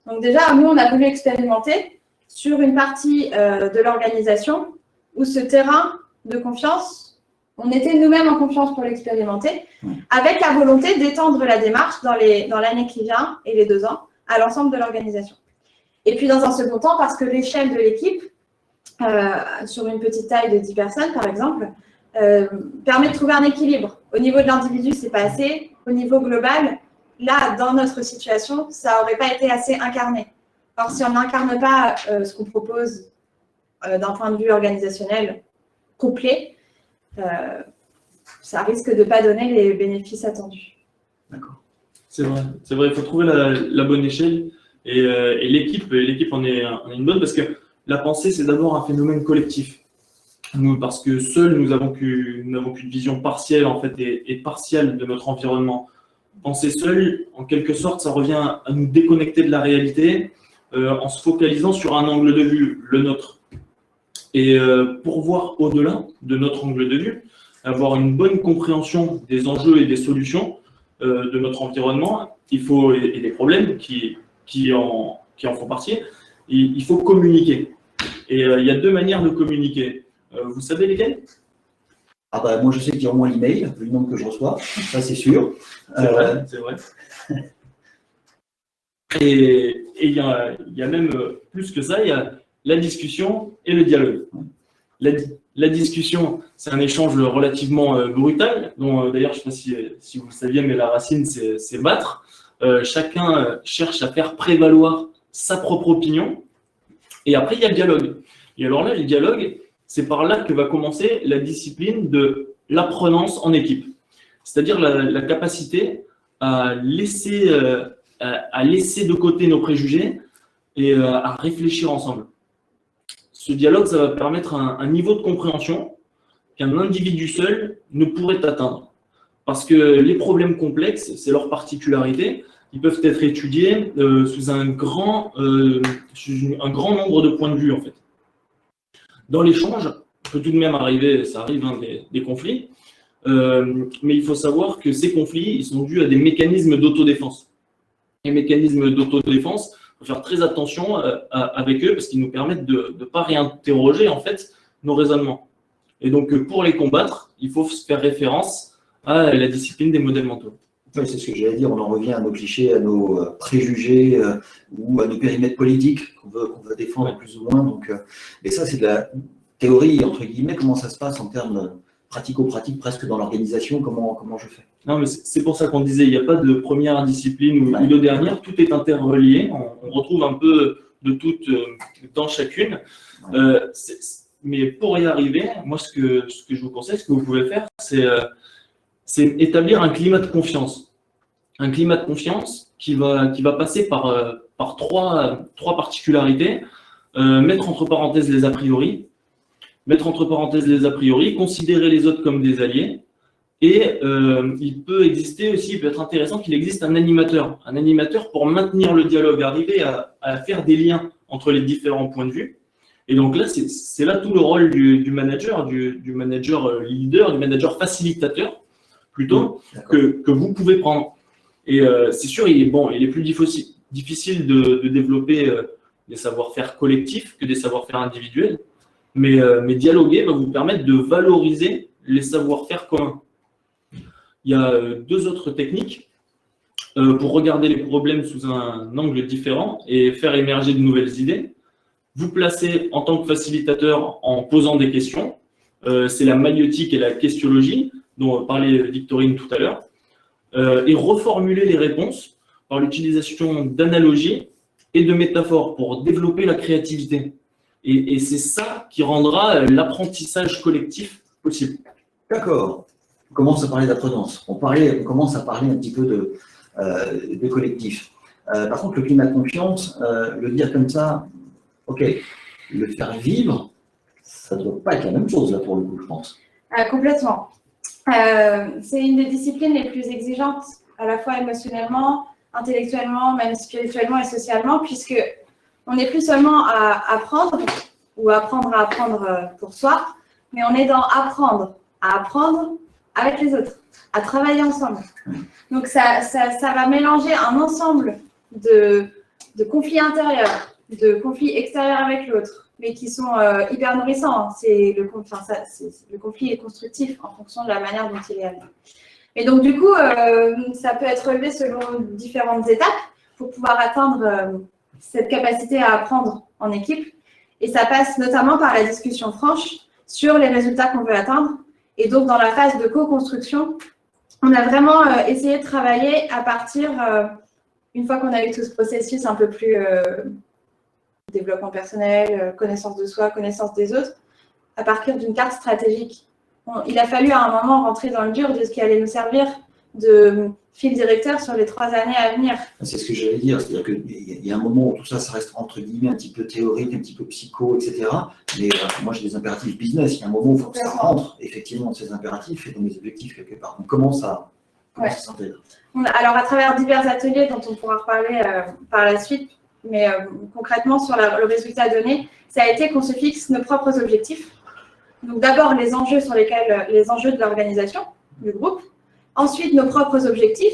Donc déjà, nous, on a voulu expérimenter sur une partie de l'organisation où ce terrain de confiance, on était nous-mêmes en confiance pour l'expérimenter, avec la volonté d'étendre la démarche dans l'année qui vient et les 2 ans à l'ensemble de l'organisation. Et puis dans un second temps, parce que l'échelle de l'équipe, sur une petite taille de 10 personnes par exemple, permet de trouver un équilibre. Au niveau de l'individu, c'est pas assez. Au niveau global, là, dans notre situation, ça n'aurait pas été assez incarné. Or, si on n'incarne pas ce qu'on propose d'un point de vue organisationnel complet, ça risque de ne pas donner les bénéfices attendus. D'accord. C'est vrai, il faut trouver la bonne échelle et l'équipe en est une bonne parce que la pensée, c'est d'abord un phénomène collectif. Nous, parce que seuls, nous n'avons qu'une vision partielle en fait, et partielle de notre environnement. Penser seul, en quelque sorte, ça revient à nous déconnecter de la réalité en se focalisant sur un angle de vue, le nôtre. Et pour voir au-delà de notre angle de vue, avoir une bonne compréhension des enjeux et des solutions de notre environnement, et des problèmes qui en font partie, il faut communiquer. Et il y a 2 manières de communiquer. Vous savez lesquelles? Ah bah, moi, je sais qu'il y a au moins l'email, vu le nombre que je reçois, ça c'est sûr. C'est vrai. Et il y a même plus que ça, il y a la discussion et le dialogue. La discussion, c'est un échange relativement brutal, dont d'ailleurs, je ne sais pas si vous le saviez, mais la racine, c'est battre. Chacun cherche à faire prévaloir sa propre opinion. Et après, il y a le dialogue. Et alors là, le dialogue, c'est par là que va commencer la discipline de l'apprenance en équipe. C'est-à-dire la capacité à laisser de côté nos préjugés et à réfléchir ensemble. Ce dialogue, ça va permettre un niveau de compréhension qu'un individu seul ne pourrait atteindre. Parce que les problèmes complexes, c'est leur particularité, ils peuvent être étudiés sous un grand nombre de points de vue, en fait. Dans l'échange, il peut tout de même arriver, ça arrive, des conflits, mais il faut savoir que ces conflits, ils sont dus à des mécanismes d'autodéfense. Les mécanismes d'autodéfense, il faut faire très attention avec eux parce qu'ils nous permettent de ne pas réinterroger en fait nos raisonnements. Et donc pour les combattre, il faut faire référence à la discipline des modèles mentaux. Oui, c'est ce que j'allais dire, on en revient à nos clichés, à nos préjugés ou à nos périmètres politiques qu'on veut défendre plus ou moins. Donc, et ça, c'est de la théorie, entre guillemets, comment ça se passe en termes pratico-pratiques, presque dans l'organisation, comment je fais. Non, mais c'est pour ça qu'on disait, il n'y a pas de première discipline ou de dernière, tout est interrelié, on retrouve un peu de tout dans chacune. mais pour y arriver, moi, ce que je vous conseille, ce que vous pouvez faire, c'est établir un climat de confiance. Un climat de confiance qui va passer par trois particularités. Mettre entre parenthèses les a priori, considérer les autres comme des alliés, et il peut être intéressant qu'il existe un animateur pour maintenir le dialogue, arriver à faire des liens entre les différents points de vue. Et donc là, c'est là tout le rôle du manager, du manager leader, du manager facilitateur, plutôt, que vous pouvez prendre. Et c'est sûr, il est plus difficile de développer des savoir-faire collectifs que des savoir-faire individuels, mais dialoguer va vous permettre de valoriser les savoir-faire communs. Il y a deux autres techniques pour regarder les problèmes sous un angle différent et faire émerger de nouvelles idées. Vous placez en tant que facilitateur en posant des questions. C'est la maïeutique et la questiologie dont parlait Victorine tout à l'heure. Et reformuler les réponses par l'utilisation d'analogies et de métaphores pour développer la créativité. Et c'est ça qui rendra l'apprentissage collectif possible. D'accord. On commence à parler d'apprenance. On commence à parler un petit peu de collectif. Par contre, le climat de confiance, le dire comme ça, ok, le faire vivre, ça ne doit pas être la même chose là pour le coup, je pense. Complètement. C'est une des disciplines les plus exigeantes, à la fois émotionnellement, intellectuellement, même spirituellement et socialement, puisque on n'est plus seulement à apprendre ou apprendre à apprendre pour soi, mais on est dans apprendre à apprendre avec les autres, à travailler ensemble. Donc ça va mélanger un ensemble de conflits intérieurs, de conflits extérieurs avec l'autre, mais qui sont hyper nourrissants. Le conflit est constructif en fonction de la manière dont il est amené. Et donc, du coup, ça peut être relevé selon différentes étapes pour pouvoir atteindre cette capacité à apprendre en équipe. Et ça passe notamment par la discussion franche sur les résultats qu'on veut atteindre. Et donc, dans la phase de co-construction, on a vraiment essayé de travailler à partir, une fois qu'on a eu tout ce processus un peu plus développement personnel, connaissance de soi, connaissance des autres, à partir d'une carte stratégique. Il a fallu à un moment rentrer dans le dur de ce qui allait nous servir de fil directeur sur les 3 années à venir. C'est ce que j'allais dire, c'est-à-dire qu'il y a un moment où tout ça, ça reste entre guillemets un petit peu théorique, un petit peu psycho, etc. Mais moi, j'ai des impératifs business. Il y a un moment où il faut que ça rentre effectivement dans ces impératifs et dans mes objectifs quelque part. Donc, comment ça s'intègre ? Alors, à travers divers ateliers dont on pourra reparler par la suite, mais concrètement sur le résultat donné, ça a été qu'on se fixe nos propres objectifs. Donc d'abord les enjeux de l'organisation, du groupe. Ensuite nos propres objectifs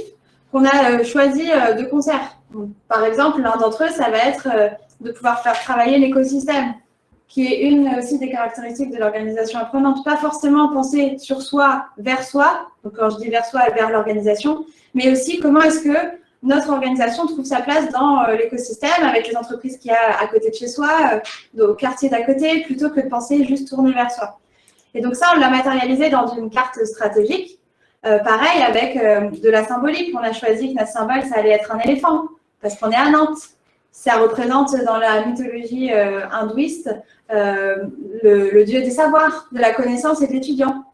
qu'on a choisis de concert. Donc, par exemple, l'un d'entre eux, ça va être de pouvoir faire travailler l'écosystème, qui est une aussi des caractéristiques de l'organisation apprenante. Pas forcément penser sur soi, vers soi, donc quand je dis vers soi, vers l'organisation, mais aussi comment est-ce que notre organisation trouve sa place dans l'écosystème, avec les entreprises qu'il y a à côté de chez soi, au quartier d'à côté, plutôt que de penser juste tourner vers soi. Et donc ça, on l'a matérialisé dans une carte stratégique, pareil avec de la symbolique. On a choisi que notre symbole, ça allait être un éléphant, parce qu'on est à Nantes. Ça représente dans la mythologie hindouiste le dieu des savoirs, de la connaissance et de l'étudiant,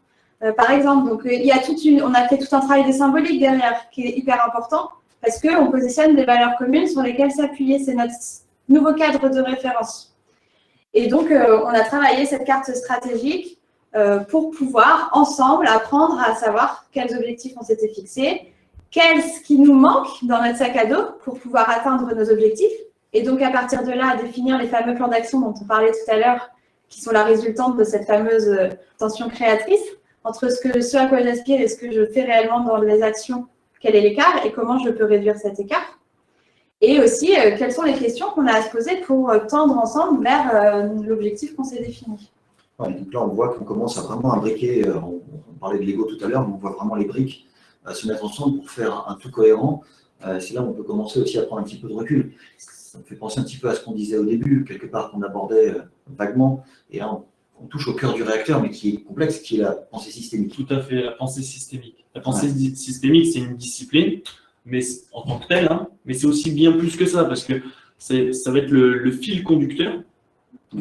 par exemple. Donc il y a on a fait tout un travail de symbolique derrière, qui est hyper important, parce qu'on positionne des valeurs communes sur lesquelles s'appuyer. C'est notre nouveau cadre de référence. Et donc, on a travaillé cette carte stratégique pour pouvoir, ensemble, apprendre à savoir quels objectifs on s'était fixés, qu'est-ce qui nous manque dans notre sac à dos pour pouvoir atteindre nos objectifs. Et donc, à partir de là, définir les fameux plans d'action dont on parlait tout à l'heure, qui sont la résultante de cette fameuse tension créatrice entre ce à quoi j'aspire et ce que je fais réellement dans les actions. Quel est l'écart et comment je peux réduire cet écart? Et aussi, quelles sont les questions qu'on a à se poser pour tendre ensemble vers l'objectif qu'on s'est défini. Ouais, donc là, on voit qu'on commence à vraiment imbriquer, on parlait de Lego tout à l'heure, mais on voit vraiment les briques se mettre ensemble pour faire un tout cohérent. C'est là où on peut commencer aussi à prendre un petit peu de recul. Ça me fait penser un petit peu à ce qu'on disait au début, quelque part qu'on abordait vaguement. Et là, on touche au cœur du réacteur, mais qui est complexe, qui est la pensée systémique. Tout à fait, la pensée systémique. La pensée systémique, c'est une discipline, mais en tant que telle, hein, mais c'est aussi bien plus que ça, parce que ça va être le fil conducteur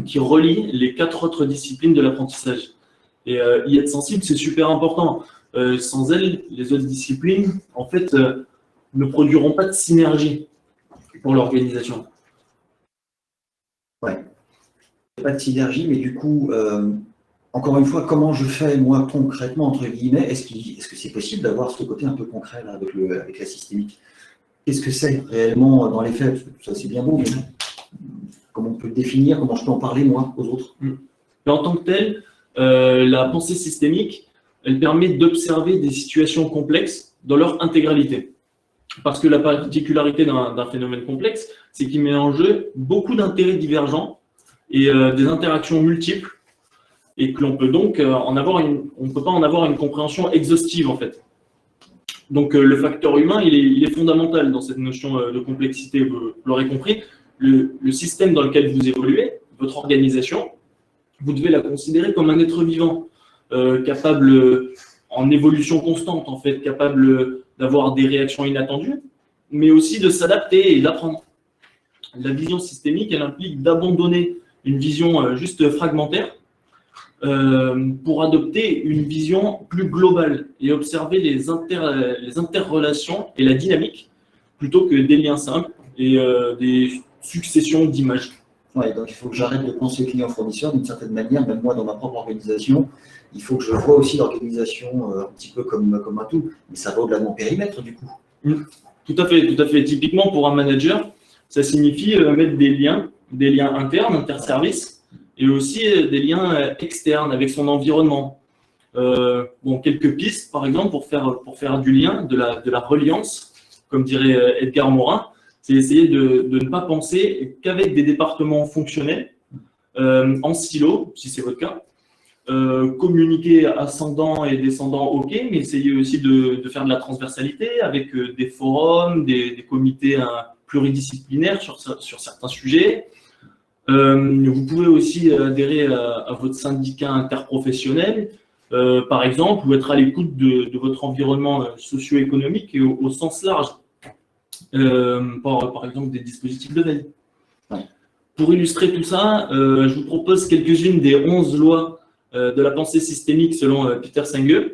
qui relie les 4 autres disciplines de l'apprentissage. Et y être sensible, c'est super important. Sans elle, les autres disciplines, en fait, ne produiront pas de synergie pour l'organisation. Ouais. Pas de synergie, mais du coup, encore une fois, comment je fais, moi, concrètement, entre guillemets, est-ce que c'est possible d'avoir ce côté un peu concret là, avec la systémique? Qu'est-ce que c'est réellement dans les faits? Parce que tout ça, c'est bien beau, mais comment on peut le définir? Comment je peux en parler, moi, aux autres? Et en tant que tel, la pensée systémique, elle permet d'observer des situations complexes dans leur intégralité. Parce que la particularité d'un phénomène complexe, c'est qu'il met en jeu beaucoup d'intérêts divergents et des interactions multiples, et que l'on peut donc on ne peut pas en avoir une compréhension exhaustive en fait. Donc le facteur humain, il est fondamental dans cette notion de complexité. Vous l'aurez compris, le système dans lequel vous évoluez, votre organisation, vous devez la considérer comme un être vivant, capable en évolution constante en fait, capable d'avoir des réactions inattendues, mais aussi de s'adapter et d'apprendre. La vision systémique, elle implique d'abandonner une vision juste fragmentaire pour adopter une vision plus globale et observer les interrelations et la dynamique plutôt que des liens simples et des successions d'images. Ouais, donc il faut que j'arrête de penser client-fournisseur d'une certaine manière, même moi dans ma propre organisation. Il faut que je vois aussi l'organisation un petit peu comme un tout, mais ça va au-delà de mon périmètre du coup. Tout à fait, tout à fait. Typiquement pour un manager, ça signifie mettre des liens internes, interservices, et aussi des liens externes avec son environnement. Quelques pistes, par exemple, pour faire du lien, de la reliance, comme dirait Edgar Morin, c'est essayer de ne pas penser qu'avec des départements fonctionnels, en silo, si c'est votre cas, communiquer ascendant et descendant, ok, mais essayer aussi de faire de la transversalité avec des forums, des comités pluridisciplinaires sur certains sujets. Vous pouvez aussi adhérer à votre syndicat interprofessionnel, par exemple, ou être à l'écoute de votre environnement socio-économique et au sens large, par exemple des dispositifs de veille. Pour illustrer tout ça, je vous propose quelques-unes des 11 lois de la pensée systémique selon Peter Senge.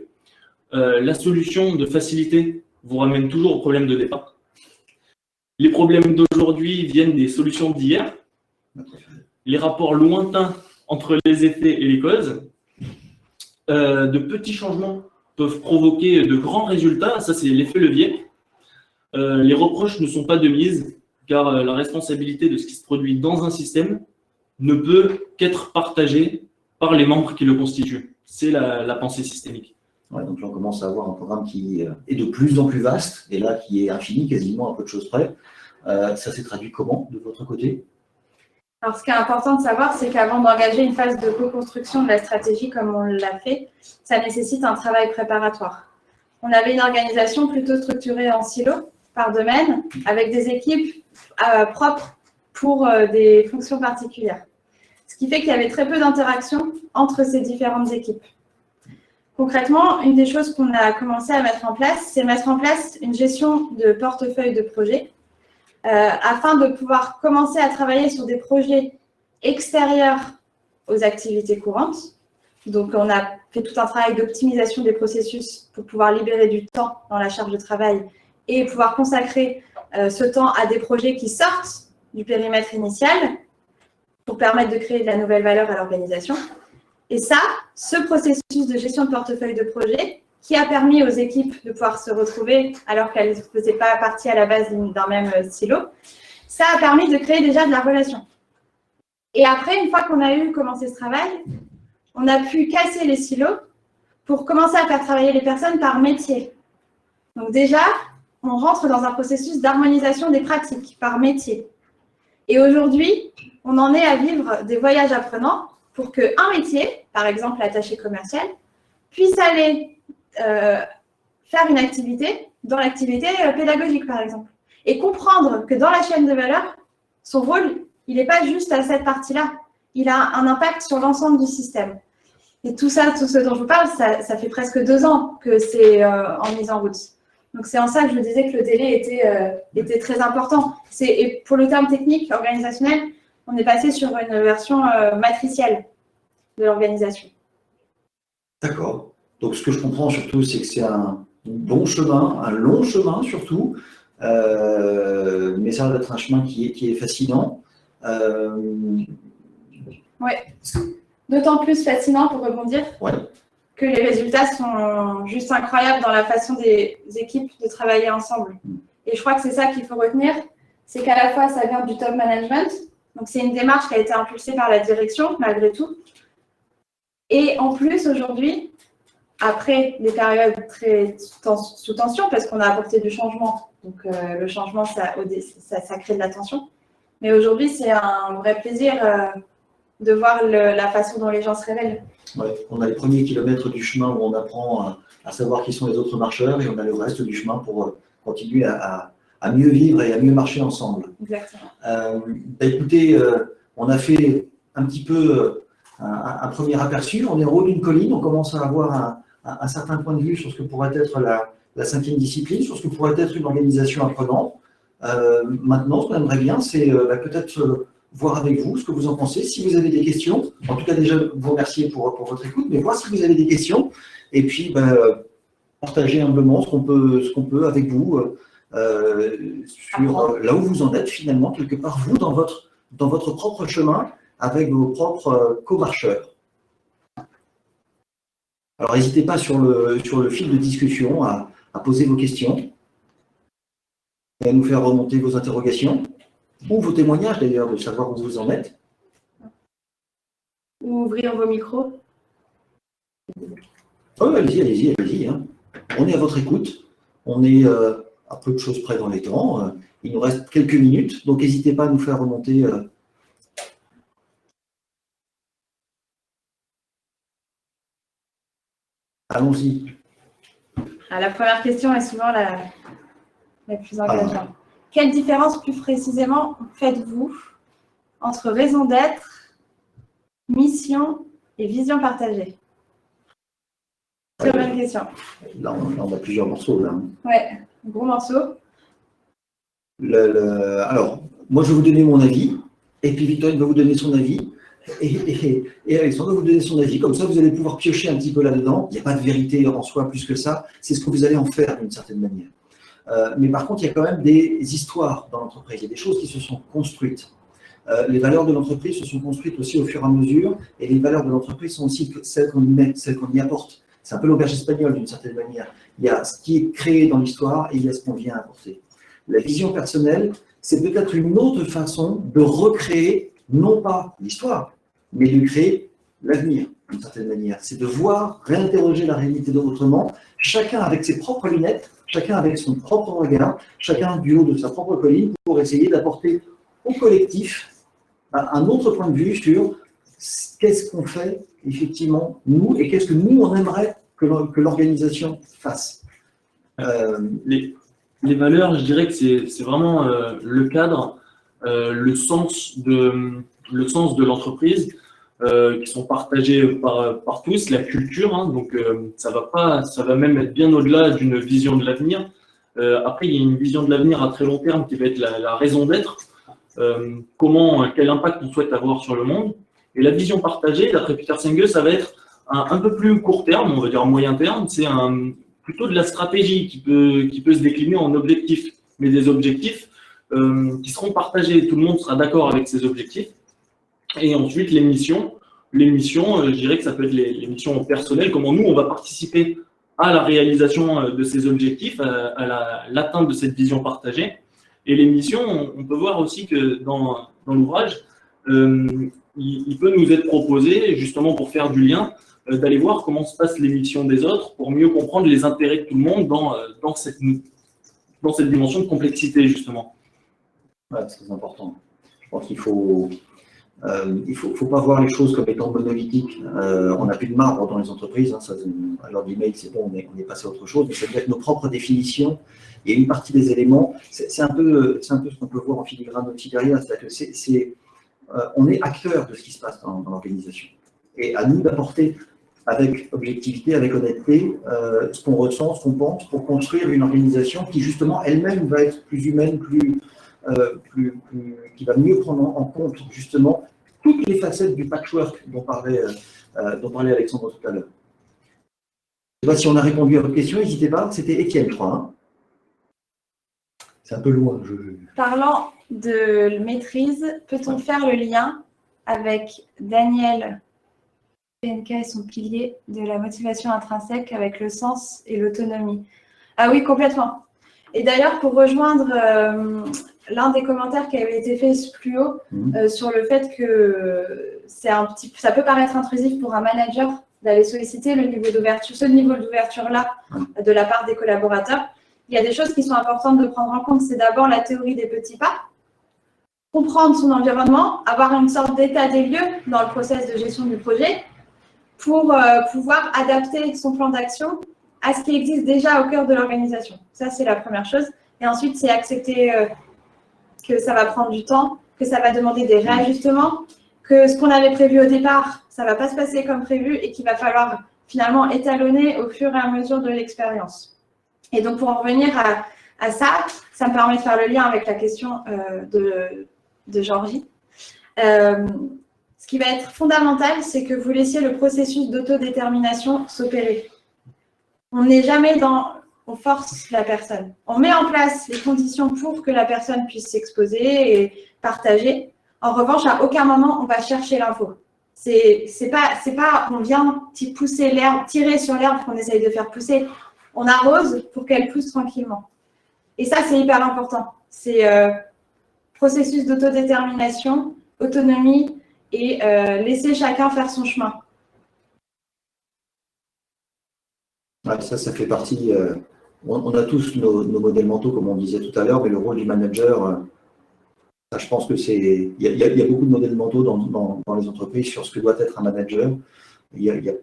La solution de facilité vous ramène toujours au problème de départ. Les problèmes d'aujourd'hui viennent des solutions d'hier. Les rapports lointains entre les effets et les causes. De petits changements peuvent provoquer de grands résultats. Ça, c'est l'effet levier. Les reproches ne sont pas de mise, car la responsabilité de ce qui se produit dans un système ne peut qu'être partagée par les membres qui le constituent. C'est la pensée systémique. Ouais, donc là, on commence à avoir un programme qui est de plus en plus vaste, et là, qui est infini, quasiment à peu de choses près. Ça s'est traduit comment, de votre côté? Alors, ce qui est important de savoir, c'est qu'avant d'engager une phase de co-construction de la stratégie comme on l'a fait, ça nécessite un travail préparatoire. On avait une organisation plutôt structurée en silos, par domaine, avec des équipes propres pour des fonctions particulières. Ce qui fait qu'il y avait très peu d'interaction entre ces différentes équipes. Concrètement, une des choses qu'on a commencé à mettre en place, c'est mettre en place une gestion de portefeuille de projets afin de pouvoir commencer à travailler sur des projets extérieurs aux activités courantes. Donc, on a fait tout un travail d'optimisation des processus pour pouvoir libérer du temps dans la charge de travail et pouvoir consacrer ce temps à des projets qui sortent du périmètre initial pour permettre de créer de la nouvelle valeur à l'organisation. Et ça, ce processus de gestion de portefeuille de projet qui a permis aux équipes de pouvoir se retrouver alors qu'elles ne faisaient pas partie à la base d'un même silo, ça a permis de créer déjà de la relation. Et après, une fois qu'on a commencé ce travail, on a pu casser les silos pour commencer à faire travailler les personnes par métier. Donc déjà, on rentre dans un processus d'harmonisation des pratiques par métier. Et aujourd'hui, on en est à vivre des voyages apprenants pour qu'un métier, par exemple l'attaché commercial, puisse aller faire une activité dans l'activité pédagogique, par exemple. Et comprendre que dans la chaîne de valeur, son rôle, il n'est pas juste à cette partie-là. Il a un impact sur l'ensemble du système. Et tout ça, tout ce dont je vous parle, ça fait presque 2 ans que c'est en mise en route. Donc, c'est en ça que je vous disais que le délai était très important. Et pour le terme technique, organisationnel, on est passé sur une version matricielle de l'organisation. D'accord. Donc, ce que je comprends surtout, c'est que c'est un bon chemin, un long chemin surtout, mais ça va être un chemin qui est fascinant. Oui, d'autant plus fascinant pour rebondir Ouais. que les résultats sont juste incroyables dans la façon des équipes de travailler ensemble. Et je crois que c'est ça qu'il faut retenir, c'est qu'à la fois ça vient du top management, donc c'est une démarche qui a été impulsée par la direction malgré tout. Et en plus aujourd'hui, après des périodes très sous tension, parce qu'on a apporté du changement, donc le changement ça crée de la tension. Mais aujourd'hui c'est un vrai plaisir de voir la façon dont les gens se révèlent. Ouais, on a les premiers kilomètres du chemin où on apprend à savoir qui sont les autres marcheurs et on a le reste du chemin pour continuer à mieux vivre et à mieux marcher ensemble. Exactement. Écoutez, on a fait un petit peu un premier aperçu. On est en haut d'une colline, on commence à avoir un certain point de vue sur ce que pourrait être la cinquième discipline, sur ce que pourrait être une organisation apprenante. Maintenant, ce qu'on aimerait bien, c'est peut-être voir avec vous ce que vous en pensez. Si vous avez des questions, en tout cas déjà vous remercier pour votre écoute, mais voir si vous avez des questions et puis partager humblement ce qu'on peut avec vous sur là où vous en êtes finalement, quelque part vous dans votre propre chemin avec vos propres co-marcheurs. Alors n'hésitez pas sur le fil de discussion à poser vos questions et à nous faire remonter vos interrogations. Ou vos témoignages d'ailleurs, de savoir où vous en êtes. Ou ouvrir vos micros. Oh, allez-y. Hein. On est à votre écoute. On est à peu de choses près dans les temps. Il nous reste quelques minutes, donc n'hésitez pas à nous faire remonter. Allons-y. La première question est souvent la plus engageante. Quelle différence plus précisément faites-vous entre raison d'être, mission et vision partagée? Très bonne question. Là, on a plusieurs morceaux. Là. Ouais, gros morceau. Alors, moi, je vais vous donner mon avis, et puis Victorine va vous donner son avis, et Alexandre va vous donner son avis. Comme ça, vous allez pouvoir piocher un petit peu là-dedans. Il n'y a pas de vérité en soi plus que ça. C'est ce que vous allez en faire d'une certaine manière. Mais par contre, il y a quand même des histoires dans l'entreprise, il y a des choses qui se sont construites. Les valeurs de l'entreprise se sont construites aussi au fur et à mesure, et les valeurs de l'entreprise sont aussi celles qu'on y met, celles qu'on y apporte. C'est un peu l'auberge espagnole d'une certaine manière. Il y a ce qui est créé dans l'histoire et il y a ce qu'on vient apporter. La vision personnelle, c'est peut-être une autre façon de recréer, non pas l'histoire, mais de créer l'avenir, d'une certaine manière. C'est de voir, réinterroger la réalité autrement, chacun avec ses propres lunettes, chacun avec son propre regard, chacun du haut de sa propre colline, pour essayer d'apporter au collectif un autre point de vue sur qu'est-ce qu'on fait effectivement nous et qu'est-ce que nous on aimerait que l'organisation fasse. Les valeurs, je dirais que c'est vraiment le cadre, le sens de l'entreprise qui sont partagés par tous, la culture, hein, donc ça va même être bien au-delà d'une vision de l'avenir. Après, il y a une vision de l'avenir à très long terme qui va être la raison d'être, quel impact on souhaite avoir sur le monde. Et la vision partagée, d'après Peter Senge, ça va être un peu plus court terme, on va dire moyen terme, c'est plutôt de la stratégie qui peut se décliner en objectifs, mais des objectifs qui seront partagés, tout le monde sera d'accord avec ces objectifs. Et ensuite, les missions, je dirais que ça peut être les missions personnelles, comment nous, on va participer à la réalisation de ces objectifs, à l'atteinte de cette vision partagée. Et les missions, on peut voir aussi que dans l'ouvrage, il peut nous être proposé, justement pour faire du lien, d'aller voir comment se passent les missions des autres pour mieux comprendre les intérêts de tout le monde dans cette dimension de complexité, justement. Ouais, c'est très important. Je pense qu'il faut pas voir les choses comme étant monolithiques. On n'a plus de marbre dans les entreprises. Hein, à l'heure du mail, c'est bon, on est passé à autre chose. Mais ça doit être nos propres définitions. Et une partie des éléments, c'est un peu ce qu'on peut voir en filigrane aussi derrière. C'est-à-dire que on est acteur de ce qui se passe dans l'organisation. Et à nous d'apporter avec objectivité, avec honnêteté, ce qu'on ressent, ce qu'on pense, pour construire une organisation qui, justement, elle-même va être plus humaine, qui va mieux prendre en compte justement toutes les facettes du patchwork dont parlait Alexandre tout à l'heure. Je ne sais pas si on a répondu à votre question, n'hésitez pas, c'était Étienne, je crois. Hein. C'est un peu loin. Parlant de maîtrise, peut-on faire le lien avec Daniel PNK et son pilier de la motivation intrinsèque avec le sens et l'autonomie? Ah oui, complètement. Et d'ailleurs, pour rejoindre l'un des commentaires qui avait été fait plus haut sur le fait que ça peut paraître intrusif pour un manager d'aller solliciter le niveau d'ouverture, ce niveau d'ouverture-là de la part des collaborateurs, il y a des choses qui sont importantes de prendre en compte. C'est d'abord la théorie des petits pas, comprendre son environnement, avoir une sorte d'état des lieux dans le process de gestion du projet pour pouvoir adapter son plan d'action à ce qui existe déjà au cœur de l'organisation. Ça, c'est la première chose. Et ensuite, c'est accepter que ça va prendre du temps, que ça va demander des réajustements, que ce qu'on avait prévu au départ, ça ne va pas se passer comme prévu et qu'il va falloir finalement étalonner au fur et à mesure de l'expérience. Et donc, pour en revenir à ça, ça me permet de faire le lien avec la question de Georgie. Ce qui va être fondamental, c'est que vous laissiez le processus d'autodétermination s'opérer. On n'est jamais on force la personne. On met en place les conditions pour que la personne puisse s'exposer et partager. En revanche, à aucun moment, on va chercher l'info. C'est pas on vient pousser l'herbe, tirer sur l'herbe qu'on essaye de faire pousser. On arrose pour qu'elle pousse tranquillement. Et ça, c'est hyper important. C'est processus d'autodétermination, autonomie et laisser chacun faire son chemin. Ouais, ça fait partie. On a tous nos modèles mentaux, comme on disait tout à l'heure, mais le rôle du manager, ça, je pense que c'est. Il y a beaucoup de modèles mentaux dans les entreprises sur ce que doit être un manager. Il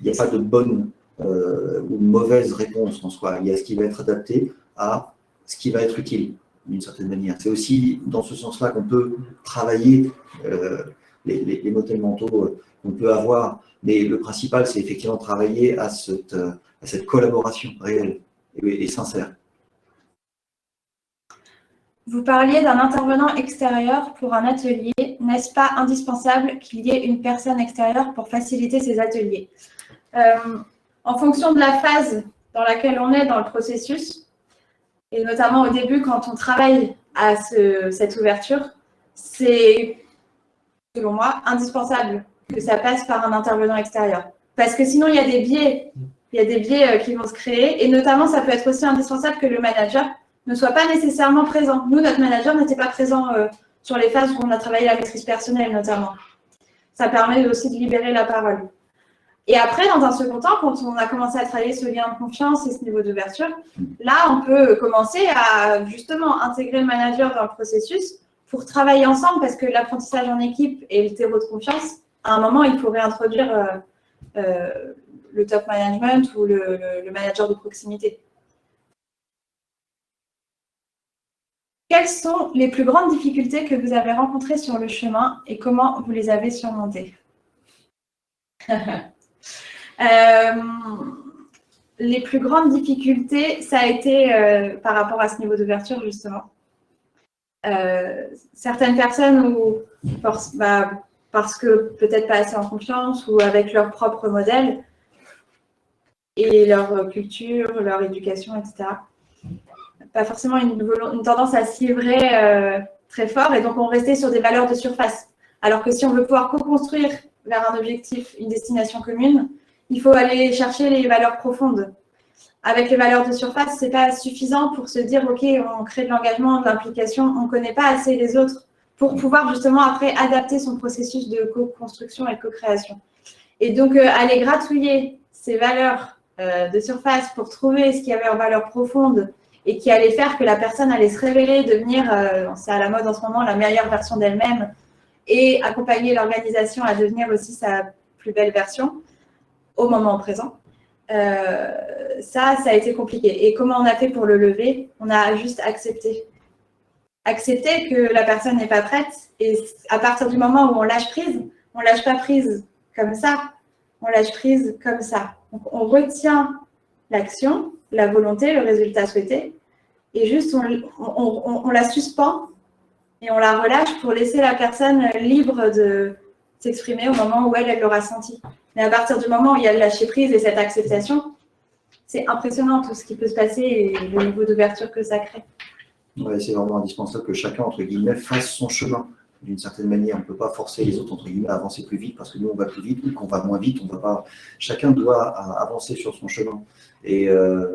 n'y a pas de bonne ou mauvaise réponse en soi. Il y a ce qui va être adapté à ce qui va être utile, d'une certaine manière. C'est aussi dans ce sens-là qu'on peut travailler les modèles mentaux qu'on peut avoir. Mais le principal, c'est effectivement travailler à cette collaboration réelle et sincère. Vous parliez d'un intervenant extérieur pour un atelier. N'est-ce pas indispensable qu'il y ait une personne extérieure pour faciliter ces ateliers? En fonction de la phase dans laquelle on est dans le processus, et notamment au début quand on travaille à cette ouverture, c'est, selon moi, indispensable que ça passe par un intervenant extérieur. Parce que sinon, il y a des biais qui vont se créer, et notamment, ça peut être aussi indispensable que le manager ne soit pas nécessairement présent. Nous, notre manager n'était pas présent sur les phases où on a travaillé la maîtrise personnelle, notamment. Ça permet aussi de libérer la parole. Et après, dans un second temps, quand on a commencé à travailler ce lien de confiance et ce niveau d'ouverture, là, on peut commencer à justement intégrer le manager dans le processus pour travailler ensemble, parce que l'apprentissage en équipe et le terreau de confiance, à un moment, il faut réintroduire le top management ou le manager de proximité. Quelles sont les plus grandes difficultés que vous avez rencontrées sur le chemin et comment vous les avez surmontées? Les plus grandes difficultés, ça a été par rapport à ce niveau d'ouverture, justement. Certaines personnes, parce que peut-être pas assez en confiance ou avec leur propre modèle et leur culture, leur éducation, etc. Pas forcément une tendance à se livrer très fort, et donc on restait sur des valeurs de surface. Alors que si on veut pouvoir co-construire vers un objectif, une destination commune, il faut aller chercher les valeurs profondes. Avec les valeurs de surface, ce n'est pas suffisant pour se dire « Ok, on crée de l'engagement, de l'implication, on ne connaît pas assez les autres » pour pouvoir justement après adapter son processus de co-construction et de co-création. Et donc, aller gratouiller ces valeurs de surface pour trouver ce qui avait en valeur profonde et qui allait faire que la personne allait se révéler, devenir, c'est à la mode en ce moment, la meilleure version d'elle-même, et accompagner l'organisation à devenir aussi sa plus belle version au moment présent. Ça a été compliqué. Et comment on a fait pour le lever? On a juste accepté. Accepter que la personne n'est pas prête. Et à partir du moment où on lâche pas prise comme ça, on lâche prise comme ça. Donc, on retient l'action, la volonté, le résultat souhaité, et juste on la suspend et on la relâche pour laisser la personne libre de s'exprimer au moment où elle l'aura senti. Mais à partir du moment où il y a le lâcher prise et cette acceptation, c'est impressionnant tout ce qui peut se passer et le niveau d'ouverture que ça crée. Ouais, c'est vraiment indispensable que chacun, entre guillemets, fasse son chemin. D'une certaine manière, on ne peut pas forcer les autres, entre guillemets, à avancer plus vite parce que nous, on va plus vite ou qu'on va moins vite. On va pas... Chacun doit avancer sur son chemin. Et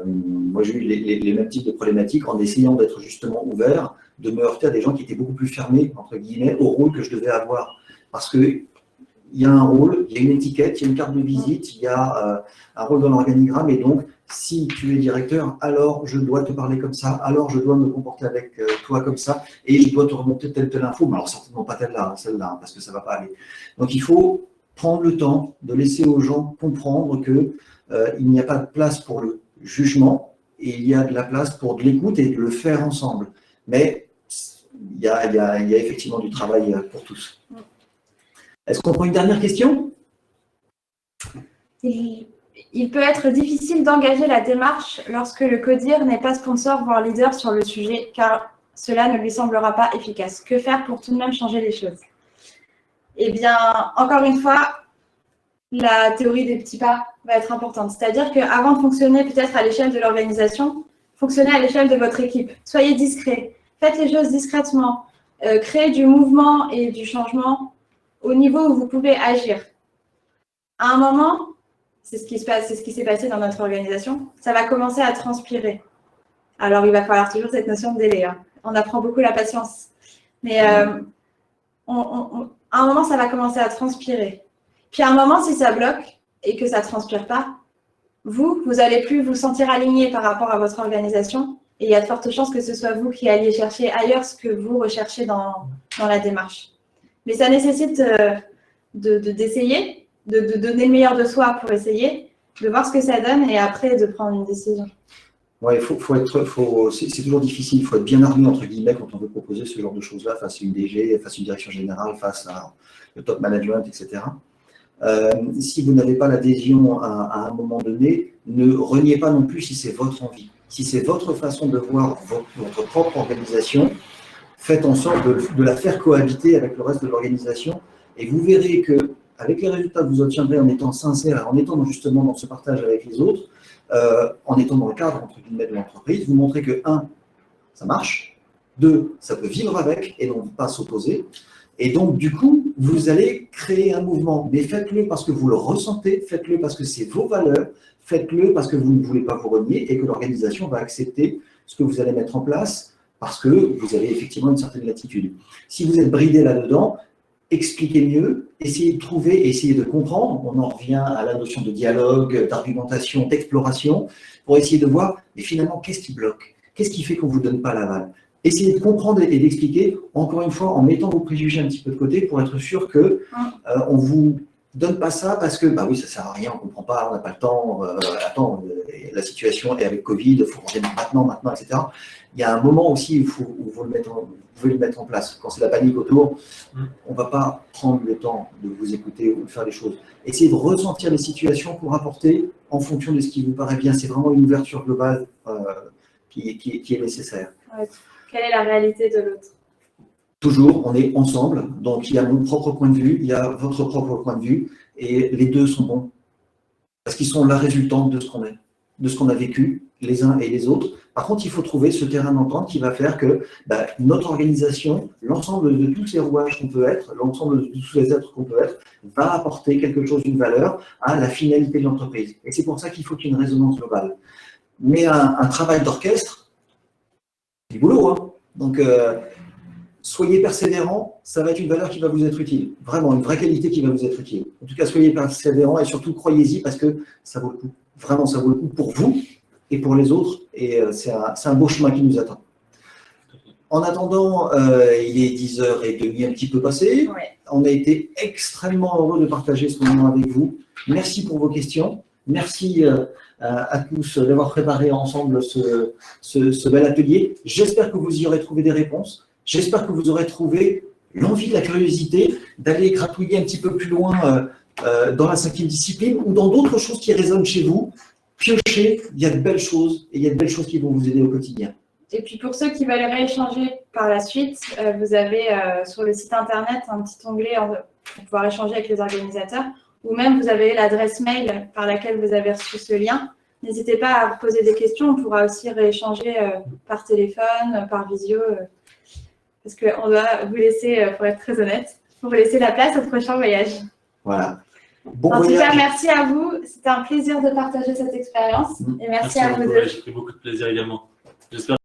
moi, j'ai eu les mêmes types de problématiques en essayant d'être justement ouvert, de me heurter à des gens qui étaient beaucoup plus fermés, entre guillemets, au rôle que je devais avoir. Parce qu'il y a un rôle, il y a une étiquette, il y a une carte de visite, il y a un rôle dans l'organigramme. Et donc, si tu es directeur, alors je dois te parler comme ça, alors je dois me comporter avec toi comme ça, et je dois te remonter telle info, mais alors certainement pas celle-là, parce que ça ne va pas aller. Donc il faut prendre le temps de laisser aux gens comprendre qu'il n'y a pas de place pour le jugement, et il y a de la place pour de l'écoute et de le faire ensemble. Mais il y a effectivement du travail pour tous. Est-ce qu'on prend une dernière question ? Il peut être difficile d'engager la démarche lorsque le codir n'est pas sponsor, voire leader sur le sujet, car cela ne lui semblera pas efficace. Que faire pour tout de même changer les choses? Eh bien, encore une fois, la théorie des petits pas va être importante. C'est-à-dire qu'avant de fonctionner peut-être à l'échelle de l'organisation, fonctionnez à l'échelle de votre équipe. Soyez discret, faites les choses discrètement, créez du mouvement et du changement au niveau où vous pouvez agir. À un moment, c'est ce qui s'est passé dans notre organisation, ça va commencer à transpirer. Alors, il va falloir toujours cette notion de délai. Hein. On apprend beaucoup la patience. Mais à un moment, ça va commencer à transpirer. Puis à un moment, si ça bloque et que ça ne transpire pas, vous n'allez plus vous sentir aligné par rapport à votre organisation. Et il y a de fortes chances que ce soit vous qui alliez chercher ailleurs ce que vous recherchez dans la démarche. Mais ça nécessite d'essayer. De donner le meilleur de soi pour essayer, de voir ce que ça donne et après de prendre une décision. Ouais, c'est toujours difficile, il faut être bien armé, entre guillemets, quand on veut proposer ce genre de choses-là face à une DG, face à une direction générale, face à le top management, etc. Si vous n'avez pas l'adhésion à un moment donné, ne reniez pas non plus si c'est votre envie. Si c'est votre façon de voir votre propre organisation, faites en sorte de la faire cohabiter avec le reste de l'organisation et vous verrez que avec les résultats que vous obtiendrez en étant sincère, en étant justement dans ce partage avec les autres, en étant dans le cadre entre guillemets de l'entreprise, vous montrez que 1, ça marche, 2, ça peut vivre avec et non pas s'opposer. Et donc, du coup, vous allez créer un mouvement. Mais faites-le parce que vous le ressentez, faites-le parce que c'est vos valeurs, faites-le parce que vous ne voulez pas vous renier et que l'organisation va accepter ce que vous allez mettre en place parce que vous avez effectivement une certaine latitude. Si vous êtes bridé là-dedans, expliquez mieux, essayez de trouver, essayez de comprendre. On en revient à la notion de dialogue, d'argumentation, d'exploration, pour essayer de voir, mais finalement, qu'est-ce qui bloque? Qu'est-ce qui fait qu'on ne vous donne pas l'aval? Essayez de comprendre et d'expliquer, encore une fois, en mettant vos préjugés un petit peu de côté, pour être sûr que on ne vous donne pas ça parce que, bah oui, ça ne sert à rien, on ne comprend pas, on n'a pas le temps, attends, la situation est avec Covid, il faut revenir maintenant, etc. Il y a un moment aussi où vous pouvez le mettre en place. Quand c'est la panique autour, on ne va pas prendre le temps de vous écouter ou de faire les choses. Essayez de ressentir les situations pour apporter en fonction de ce qui vous paraît bien. C'est vraiment une ouverture globale qui est nécessaire. Ouais. Quelle est la réalité de l'autre? Toujours, on est ensemble. Donc, il y a mon propre point de vue, il y a votre propre point de vue, et les deux sont bons. Parce qu'ils sont la résultante de ce qu'on est, de ce qu'on a vécu, les uns et les autres. Par contre, il faut trouver ce terrain d'entente qui va faire que notre organisation, l'ensemble de tous les rouages qu'on peut être, l'ensemble de tous les êtres qu'on peut être, va apporter quelque chose, une valeur à la finalité de l'entreprise. Et c'est pour ça qu'il faut qu'il y ait une résonance globale. Mais un travail d'orchestre, c'est du boulot, hein. Donc, soyez persévérants, ça va être une valeur qui va vous être utile. Vraiment, une vraie qualité qui va vous être utile. En tout cas, soyez persévérants et surtout croyez-y parce que ça vaut le coup. Vraiment, ça vaut le coup pour vous et pour les autres. Et c'est un beau chemin qui nous attend. En attendant, il est 10h30, un petit peu passé. Ouais. On a été extrêmement heureux de partager ce moment avec vous. Merci pour vos questions. Merci à tous d'avoir préparé ensemble ce bel atelier. J'espère que vous y aurez trouvé des réponses. J'espère que vous aurez trouvé l'envie, la curiosité d'aller gratouiller un petit peu plus loin dans la 5e discipline ou dans d'autres choses qui résonnent chez vous. Piochez, il y a de belles choses et il y a de belles choses qui vont vous aider au quotidien. Et puis pour ceux qui veulent rééchanger par la suite, vous avez sur le site internet un petit onglet pour pouvoir échanger avec les organisateurs, ou même vous avez l'adresse mail par laquelle vous avez reçu ce lien. N'hésitez pas à poser des questions, on pourra aussi rééchanger par téléphone, par visio, parce qu'on doit vous laisser, pour être très honnête, pour vous laisser la place au prochain voyage. Voilà. Bon En tout voyage. cas, merci à vous. C'était un plaisir de partager cette expérience. Et merci à vous deux. J'ai pris beaucoup de plaisir également. J'espère